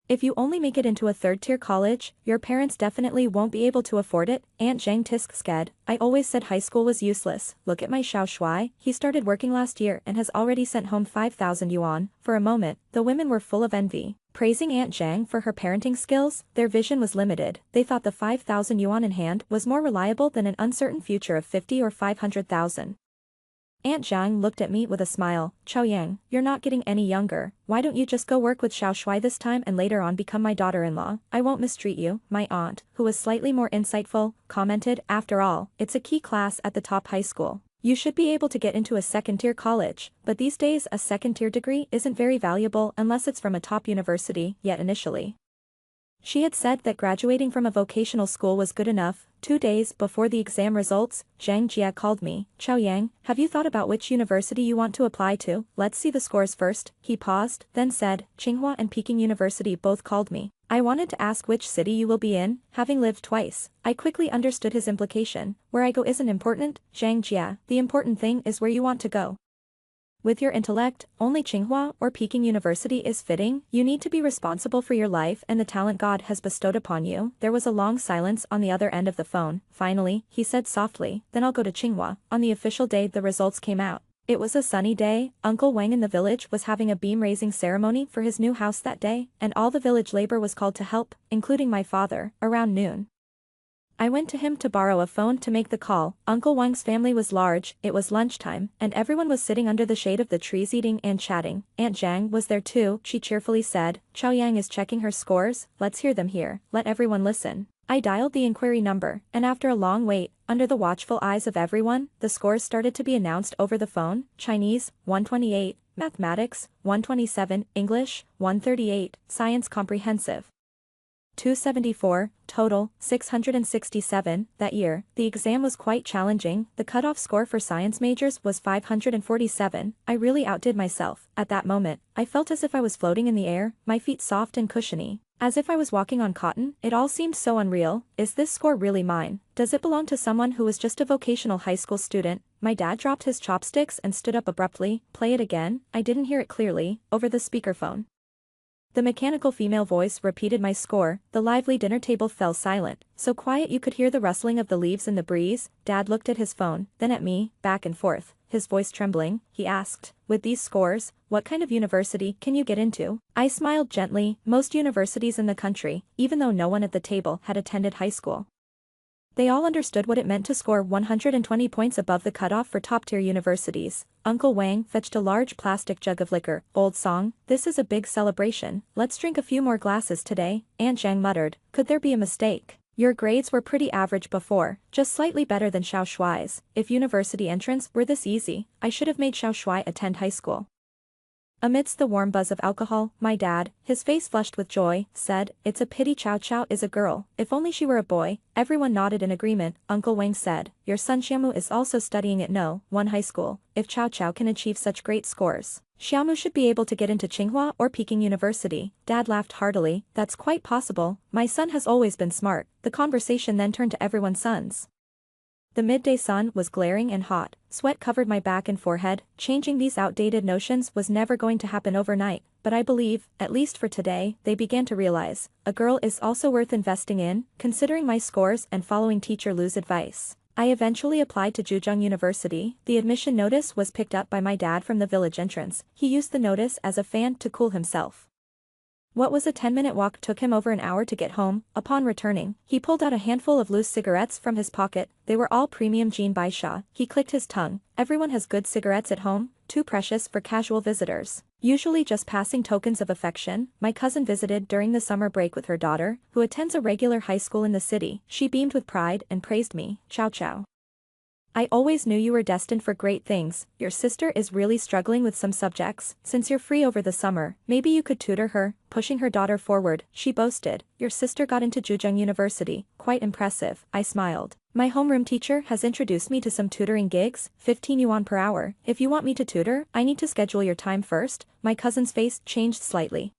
If you only make it into a third-tier college, your parents definitely won't be able to afford it, Aunt Zhang sked. I always said high school was useless. Look at my Xiao Shuai, he started working last year and has already sent home 5,000 yuan. For a moment, the women were full of envy. Praising Aunt Zhang for her parenting skills, their vision was limited. They thought the 5,000 yuan in hand was more reliable than an uncertain future of 50 or 500,000. Aunt Zhang looked at me with a smile. Chao Yang, you're not getting any younger. Why don't you just go work with Xiao Shuai this time and later on become my daughter-in-law? I won't mistreat you, my aunt, who was slightly more insightful, commented. After all, it's a key class at the top high school. You should be able to get into a second-tier college, but these days a second-tier degree isn't very valuable unless it's from a top university, yet initially. She had said that graduating from a vocational school was good enough. 2 days before the exam results, Zhang Jia called me. Chao Yang, have you thought about which university you want to apply to? Let's see the scores first. He paused, then said, Tsinghua and Peking University both called me. I wanted to ask which city you will be in, having lived twice. I quickly understood his implication. Where I go isn't important, Zhang Jia, the important thing is where you want to go. With your intellect, only Tsinghua or Peking University is fitting. You need to be responsible for your life and the talent God has bestowed upon you. There was a long silence on the other end of the phone. Finally, he said softly, then I'll go to Tsinghua. On the official day the results came out. It was a sunny day. Uncle Wang in the village was having a beam-raising ceremony for his new house that day, and all the village labor was called to help, including my father, around noon. I went to him to borrow a phone to make the call. Uncle Wang's family was large, it was lunchtime, and everyone was sitting under the shade of the trees eating and chatting. Aunt Zhang was there too, she cheerfully said. Chao Yang is checking her scores, let's hear them here, let everyone listen. I dialed the inquiry number, and after a long wait, under the watchful eyes of everyone, the scores started to be announced over the phone. Chinese, 128, Mathematics, 127, English, 138, Science Comprehensive, 274, total, 667. That year, the exam was quite challenging. The cutoff score for science majors was 547. I really outdid myself. At that moment, I felt as if I was floating in the air, my feet soft and cushiony. As if I was walking on cotton, it all seemed so unreal. Is this score really mine? Does it belong to someone who was just a vocational high school student? My dad dropped his chopsticks and stood up abruptly. Play it again. I didn't hear it clearly, over the speakerphone. The mechanical female voice repeated my score. The lively dinner table fell silent, so quiet you could hear the rustling of the leaves in the breeze. Dad looked at his phone, then at me, back and forth, his voice trembling. He asked, with these scores, what kind of university can you get into? I smiled gently. Most universities in the country, even though no one at the table had attended high school. They all understood what it meant to score 120 points above the cutoff for top-tier universities. Uncle Wang fetched a large plastic jug of liquor. Old song, this is a big celebration. Let's drink a few more glasses today, Aunt Zhang muttered. Could there be a mistake? Your grades were pretty average before, just slightly better than Xiao Shuai's. If university entrance were this easy, I should have made Xiao Shuai attend high school. Amidst the warm buzz of alcohol, my dad, his face flushed with joy, said, it's a pity Chao Chao is a girl. If only she were a boy. Everyone nodded in agreement. Uncle Wang said, your son Xiaomu is also studying at one high school. If Chao Chao can achieve such great scores, Xiaomu should be able to get into Tsinghua or Peking University. Dad laughed heartily. That's quite possible. My son has always been smart. The conversation then turned to everyone's sons. The midday sun was glaring and hot. Sweat covered my back and forehead. Changing these outdated notions was never going to happen overnight, but I believe, at least for today, they began to realize, a girl is also worth investing in. Considering my scores and following teacher Lu's advice, I eventually applied to Zhejiang University. The admission notice was picked up by my dad from the village entrance. He used the notice as a fan to cool himself. What was a 10-minute walk took him over an hour to get home. Upon returning, he pulled out a handful of loose cigarettes from his pocket. They were all premium Jean Baisha. He clicked his tongue. Everyone has good cigarettes at home, too precious for casual visitors. Usually just passing tokens of affection. My cousin visited during the summer break with her daughter, who attends a regular high school in the city. She beamed with pride and praised me. Ciao ciao. I always knew you were destined for great things. Your sister is really struggling with some subjects. Since you're free over the summer, maybe you could tutor her. Pushing her daughter forward, she boasted. Your sister got into Zhejiang University. Quite impressive. I smiled. My homeroom teacher has introduced me to some tutoring gigs, 15 yuan per hour. If you want me to tutor, I need to schedule your time first. My cousin's face changed slightly.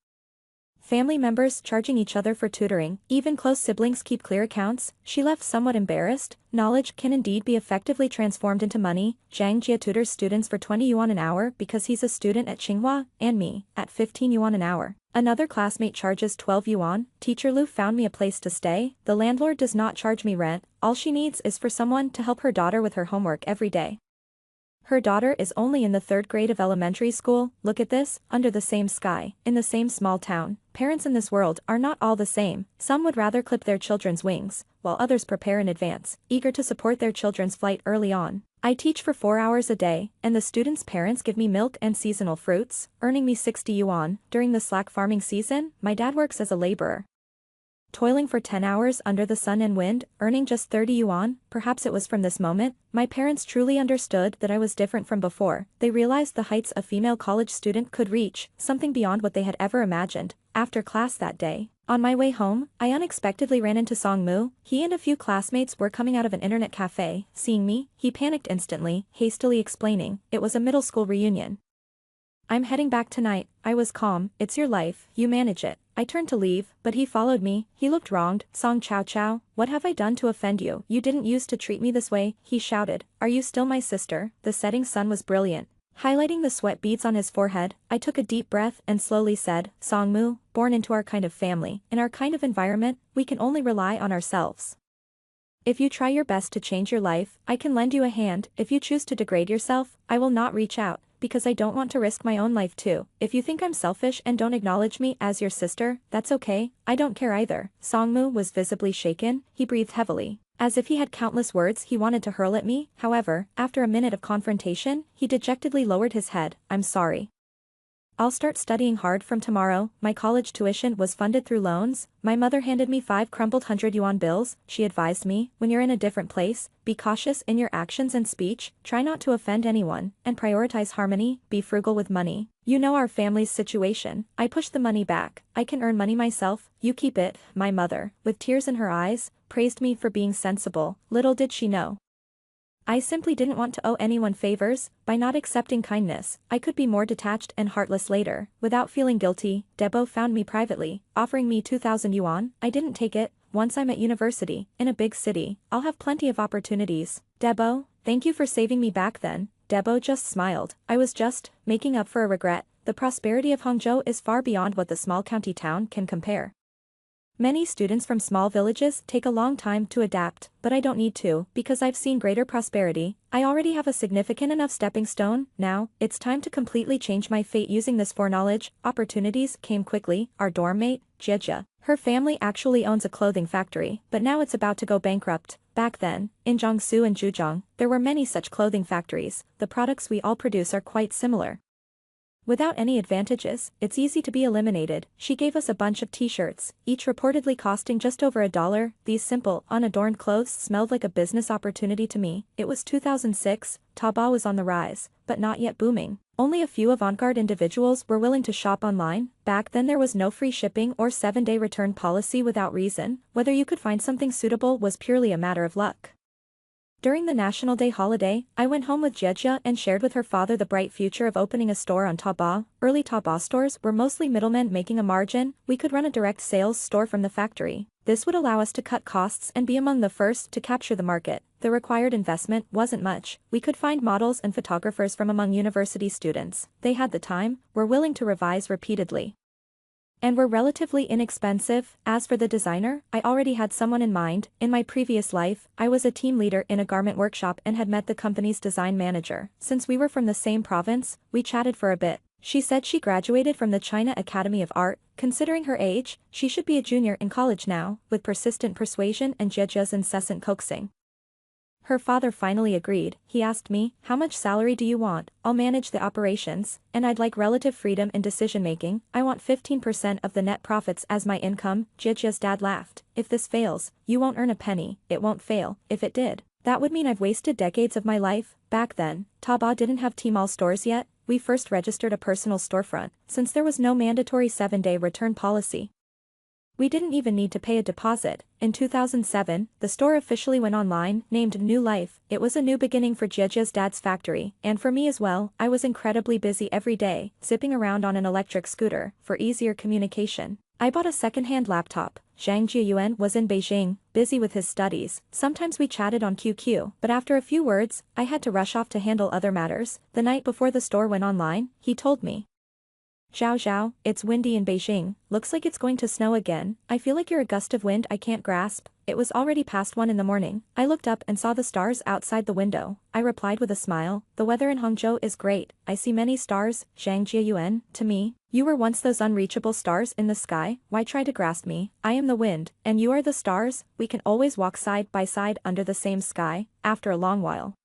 Family members charging each other for tutoring, even close siblings keep clear accounts. She left somewhat embarrassed. Knowledge can indeed be effectively transformed into money. Zhang Jia tutors students for 20 yuan an hour because he's a student at Tsinghua, and me, at 15 yuan an hour. Another classmate charges 12 yuan, teacher Lu found me a place to stay, the landlord does not charge me rent, all she needs is for someone to help her daughter with her homework every day. Her daughter is only in the 3rd grade of elementary school, look at this, under the same sky, in the same small town. Parents in this world are not all the same, some would rather clip their children's wings, while others prepare in advance, eager to support their children's flight early on. I teach for 4 hours a day, and the students' parents give me milk and seasonal fruits, earning me 60 yuan. During the slack farming season, my dad works as a laborer, toiling for 10 hours under the sun and wind, earning just 30 yuan. Perhaps it was from this moment, my parents truly understood that I was different from before. They realized the heights a female college student could reach, something beyond what they had ever imagined. After class that day, on my way home, I unexpectedly ran into Song Mu. He and a few classmates were coming out of an internet cafe. Seeing me, he panicked instantly, hastily explaining, it was a middle school reunion. I'm heading back tonight. I was calm, it's your life, you manage it. I turned to leave, but he followed me. He looked wronged. Song Chow Chow, what have I done to offend you? You didn't used to treat me this way, he shouted. Are you still my sister? The setting sun was brilliant, highlighting the sweat beads on his forehead. I took a deep breath and slowly said, Song Mu, born into our kind of family, in our kind of environment, we can only rely on ourselves. If you try your best to change your life, I can lend you a hand. If you choose to degrade yourself, I will not reach out, because I don't want to risk my own life too. If you think I'm selfish and don't acknowledge me as your sister, that's okay, I don't care either. Songmu was visibly shaken, he breathed heavily, as if he had countless words he wanted to hurl at me. However, after a minute of confrontation, he dejectedly lowered his head. I'm sorry. I'll start studying hard from tomorrow. My college tuition was funded through loans. My mother handed me 5 crumpled 100 yuan bills. She advised me, when you're in a different place, be cautious in your actions and speech, try not to offend anyone, and prioritize harmony, be frugal with money. You know our family's situation. I pushed the money back. I can earn money myself, you keep it. My mother, with tears in her eyes, praised me for being sensible. Little did she know, I simply didn't want to owe anyone favors. By not accepting kindness, I could be more detached and heartless later. Without feeling guilty, Debo found me privately, offering me 2,000 yuan. I didn't take it. Once I'm at university, in a big city, I'll have plenty of opportunities. Debo, thank you for saving me back then. Debo just smiled. I was just making up for a regret. The prosperity of Hangzhou is far beyond what the small county town can compare. Many students from small villages take a long time to adapt, but I don't need to, because I've seen greater prosperity. I already have a significant enough stepping stone. Now, it's time to completely change my fate using this foreknowledge. Opportunities came quickly. Our dorm mate, Jia. Her family actually owns a clothing factory, but now it's about to go bankrupt. Back then, in Jiangsu and Zhejiang, there were many such clothing factories. The products we all produce are quite similar. Without any advantages, it's easy to be eliminated. She gave us a bunch of t-shirts, each reportedly costing just over $1. These simple, unadorned clothes smelled like a business opportunity to me. It was 2006, Taobao was on the rise, but not yet booming. Only a few avant-garde individuals were willing to shop online. Back then there was no free shipping or 7-day return policy without reason. Whether you could find something suitable was purely a matter of luck. During the National Day holiday, I went home with Jia and shared with her father the bright future of opening a store on Taobao. Early Taobao stores were mostly middlemen making a margin. We could run a direct sales store from the factory. This would allow us to cut costs and be among the first to capture the market. The required investment wasn't much. We could find models and photographers from among university students. They had the time, were willing to revise repeatedly, and were relatively inexpensive. As for the designer, I already had someone in mind. In my previous life, I was a team leader in a garment workshop and had met the company's design manager. Since we were from the same province, we chatted for a bit. She said she graduated from the China Academy of Art. Considering her age, she should be a junior in college now. With persistent persuasion and Jia's incessant coaxing, her father finally agreed. He asked me, how much salary do you want? I'll manage the operations, and I'd like relative freedom in decision-making. I want 15% of the net profits as my income. Jia's dad laughed. If this fails, you won't earn a penny. It won't fail. If it did, that would mean I've wasted decades of my life. Back then, Taobao didn't have Tmall stores yet. We first registered a personal storefront, since there was no mandatory 7-day return policy. We didn't even need to pay a deposit. In 2007, the store officially went online, named New Life. It was a new beginning for Jia's dad's factory, and for me as well. I was incredibly busy every day, zipping around on an electric scooter, for easier communication. I bought a second-hand laptop. Zhang Jiayuan was in Beijing, busy with his studies. Sometimes we chatted on QQ, but after a few words, I had to rush off to handle other matters. The night before the store went online, he told me, Zhao Zhao, it's windy in Beijing, looks like it's going to snow again, I feel like you're a gust of wind I can't grasp. It was already past 1 in the morning. I looked up and saw the stars outside the window. I replied with a smile, the weather in Hangzhou is great, I see many stars, Zhang Jiayuan, to me. You were once those unreachable stars in the sky, why try to grasp me? I am the wind, and you are the stars, we can always walk side by side under the same sky, after a long while.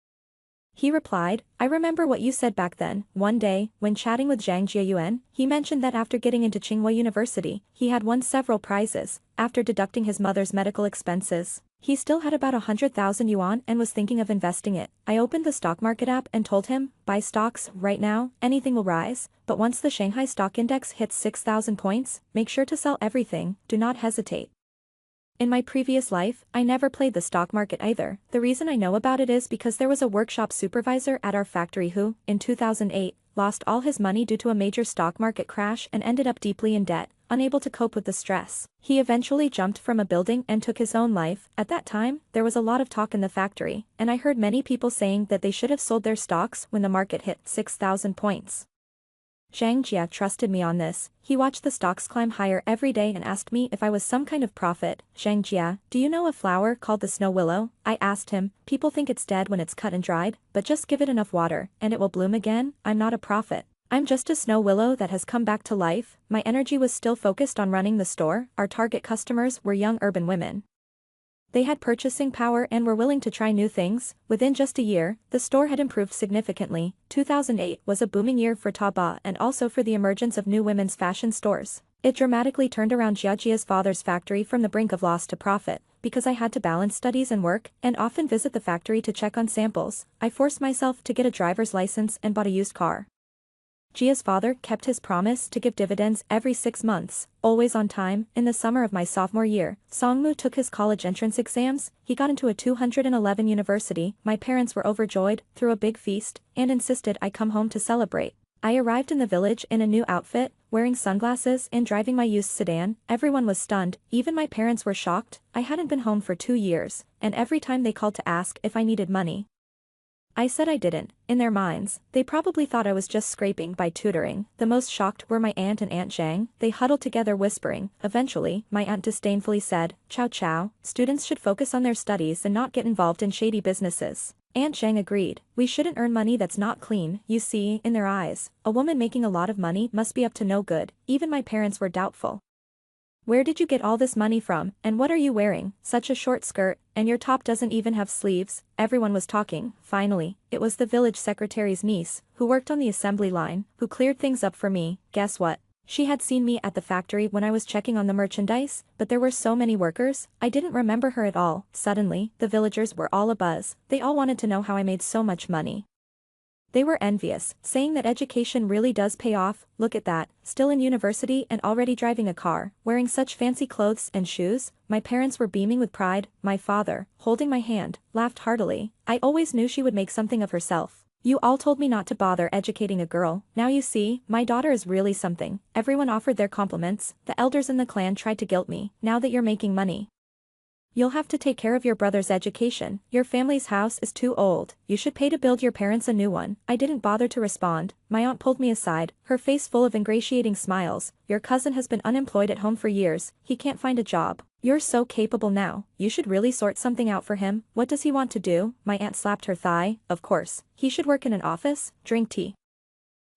He replied, I remember what you said back then. One day, when chatting with Zhang Jiayuan, he mentioned that after getting into Tsinghua University, he had won several prizes. After deducting his mother's medical expenses, he still had about 100,000 yuan and was thinking of investing it. I opened the stock market app and told him, buy stocks, right now, anything will rise, but once the Shanghai stock index hits 6,000 points, make sure to sell everything, do not hesitate. In my previous life, I never played the stock market either. The reason I know about it is because there was a workshop supervisor at our factory who, in 2008, lost all his money due to a major stock market crash and ended up deeply in debt, unable to cope with the stress. He eventually jumped from a building and took his own life. At that time, there was a lot of talk in the factory, and I heard many people saying that they should have sold their stocks when the market hit 6,000 points. Zhang Jia trusted me on this. He watched the stocks climb higher every day and asked me if I was some kind of prophet. Zhang Jia, do you know a flower called the snow willow? I asked him, people think it's dead when it's cut and dried, but just give it enough water, and it will bloom again. I'm not a prophet. I'm just a snow willow that has come back to life. My energy was still focused on running the store. Our target customers were young urban women. They had purchasing power and were willing to try new things. Within just a year, the store had improved significantly. 2008 was a booming year for Taobao and also for the emergence of new women's fashion stores. It dramatically turned around Jiajia's father's factory from the brink of loss to profit. Because I had to balance studies and work, and often visit the factory to check on samples, I forced myself to get a driver's license and bought a used car. Jia's father kept his promise to give dividends every 6 months, always on time. In the summer of my sophomore year, Songmu took his college entrance exams, he got into a 211 university, my parents were overjoyed, threw a big feast, and insisted I come home to celebrate. I arrived in the village in a new outfit, wearing sunglasses and driving my used sedan. Everyone was stunned, even my parents were shocked. I hadn't been home for 2 years, and every time they called to ask if I needed money, I said I didn't. In their minds, they probably thought I was just scraping by tutoring. The most shocked were my aunt and Aunt Zhang. They huddled together whispering. Eventually, my aunt disdainfully said, Chow chow, students should focus on their studies and not get involved in shady businesses. Aunt Zhang agreed. We shouldn't earn money that's not clean. You see, in their eyes, a woman making a lot of money must be up to no good. Even my parents were doubtful. Where did you get all this money from, and what are you wearing? Such a short skirt, and your top doesn't even have sleeves. Everyone was talking. Finally, it was the village secretary's niece, who worked on the assembly line, who cleared things up for me. Guess what? She had seen me at the factory when I was checking on the merchandise, but there were so many workers, I didn't remember her at all. Suddenly, the villagers were all abuzz. They all wanted to know how I made so much money. They were envious, saying that education really does pay off. Look at that, still in university and already driving a car, wearing such fancy clothes and shoes. My parents were beaming with pride. My father, holding my hand, laughed heartily. I always knew she would make something of herself. You all told me not to bother educating a girl. Now you see, my daughter is really something. Everyone offered their compliments. The elders in the clan tried to guilt me. Now that you're making money, you'll have to take care of your brother's education. Your family's house is too old. You should pay to build your parents a new one. I didn't bother to respond. My aunt pulled me aside, her face full of ingratiating smiles. Your cousin has been unemployed at home for years. He can't find a job. You're so capable now. You should really sort something out for him. What does he want to do? My aunt slapped her thigh. Of course. He should work in an office, drink tea,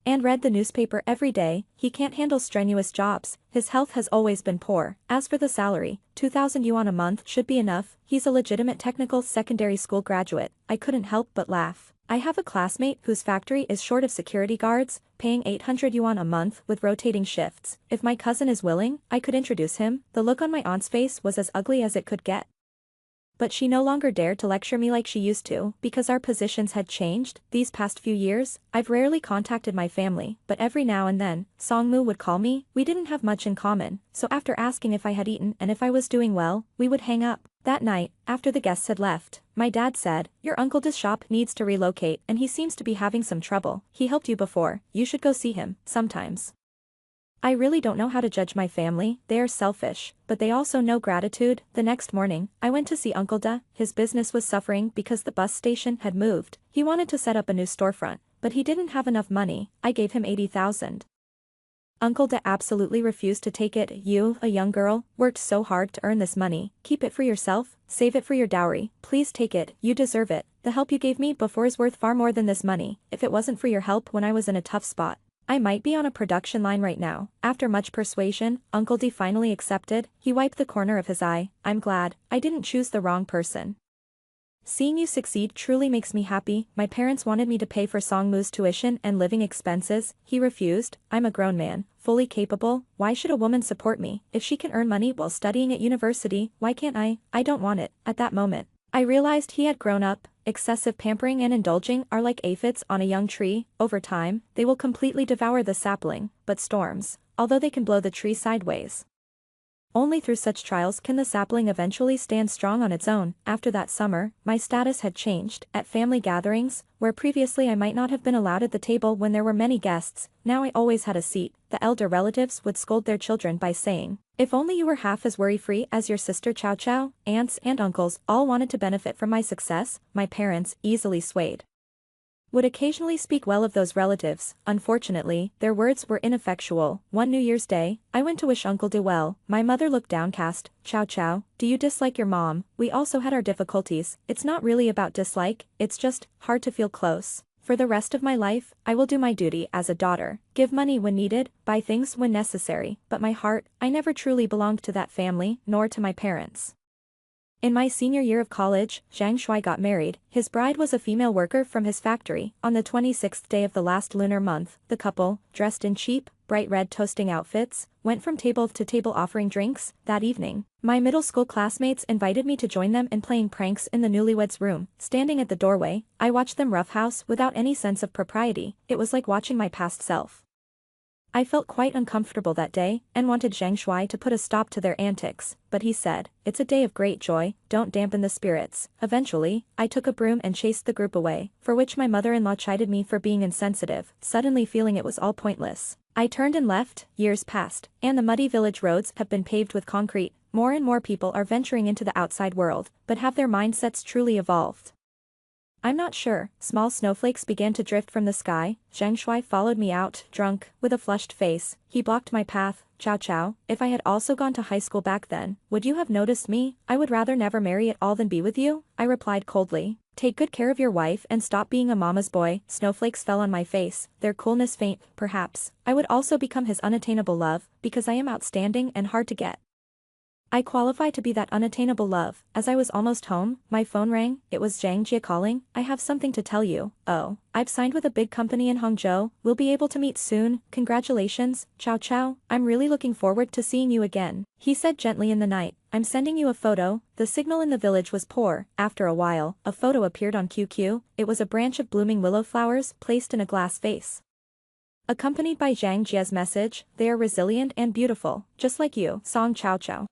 and read the newspaper every day. He can't handle strenuous jobs. His health has always been poor. As for the salary, 2,000 yuan a month should be enough. He's a legitimate technical secondary school graduate. I couldn't help but laugh. I have a classmate whose factory is short of security guards, paying 800 yuan a month with rotating shifts. If my cousin is willing, I could introduce him. The look on my aunt's face was as ugly as it could get. But she no longer dared to lecture me like she used to, because our positions had changed. These past few years, I've rarely contacted my family, but every now and then, Songmu would call me. We didn't have much in common, so after asking if I had eaten and if I was doing well, we would hang up. That night, after the guests had left, my dad said, your uncle's shop needs to relocate and he seems to be having some trouble. He helped you before. You should go see him. Sometimes I really don't know how to judge my family. They are selfish, but they also know gratitude. The next morning, I went to see Uncle Da. His business was suffering because the bus station had moved. He wanted to set up a new storefront, but he didn't have enough money. I gave him 80,000. Uncle De absolutely refused to take it. You, a young girl, worked so hard to earn this money. Keep it for yourself, save it for your dowry. Please take it, you deserve it. The help you gave me before is worth far more than this money. If it wasn't for your help when I was in a tough spot, I might be on a production line right now. After much persuasion, Uncle D finally accepted. He wiped the corner of his eye. I'm glad I didn't choose the wrong person. Seeing you succeed truly makes me happy. My parents wanted me to pay for Songmu's tuition and living expenses. He refused. I'm a grown man, fully capable. Why should a woman support me? If she can earn money while studying at university, why can't I? I don't want it. At that moment, I realized he had grown up. Excessive pampering and indulging are like aphids on a young tree. Over time, they will completely devour the sapling. But storms, although they can blow the tree sideways, only through such trials can the sapling eventually stand strong on its own. After that summer, my status had changed. At family gatherings, where previously I might not have been allowed at the table when there were many guests, now I always had a seat. The elder relatives would scold their children by saying, "If only you were half as worry-free as your sister Chow Chow." Aunts and uncles all wanted to benefit from my success. My parents, easily swayed, would occasionally speak well of those relatives. Unfortunately, their words were ineffectual. One New Year's Day, I went to wish Uncle De well. My mother looked downcast. Chow Chow, do you dislike your mom? We also had our difficulties. It's not really about dislike, it's just hard to feel close. For the rest of my life, I will do my duty as a daughter, give money when needed, buy things when necessary, but my heart, I never truly belonged to that family, nor to my parents. In my senior year of college, Zhang Shuai got married. His bride was a female worker from his factory. On the 26th day of the last lunar month, the couple, dressed in cheap, bright red toasting outfits, went from table to table offering drinks. That evening, my middle school classmates invited me to join them in playing pranks in the newlyweds' room. Standing at the doorway, I watched them roughhouse without any sense of propriety. It was like watching my past self. I felt quite uncomfortable that day, and wanted Zhang Shuai to put a stop to their antics, but he said, "It's a day of great joy, don't dampen the spirits." Eventually, I took a broom and chased the group away, for which my mother-in-law chided me for being insensitive. Suddenly feeling it was all pointless, I turned and left. Years passed, and the muddy village roads have been paved with concrete. More and more people are venturing into the outside world, but have their mindsets truly evolved? I'm not sure. Small snowflakes began to drift from the sky. Zhang Shuai followed me out, drunk, with a flushed face. He blocked my path. Chow Chow, if I had also gone to high school back then, would you have noticed me? I would rather never marry at all than be with you, I replied coldly. Take good care of your wife and stop being a mama's boy. Snowflakes fell on my face, their coolness faint. Perhaps I would also become his unattainable love, because I am outstanding and hard to get. I qualify to be that unattainable love. As I was almost home, my phone rang. It was Zhang Jie calling. I have something to tell you. Oh, I've signed with a big company in Hangzhou. We'll be able to meet soon. Congratulations, Chow Chow. I'm really looking forward to seeing you again, he said gently in the night. I'm sending you a photo. The signal in the village was poor. After a while, a photo appeared on QQ. It was a branch of blooming willow flowers placed in a glass vase, accompanied by Zhang Jie's message, "They are resilient and beautiful, just like you." Song Chow Chow.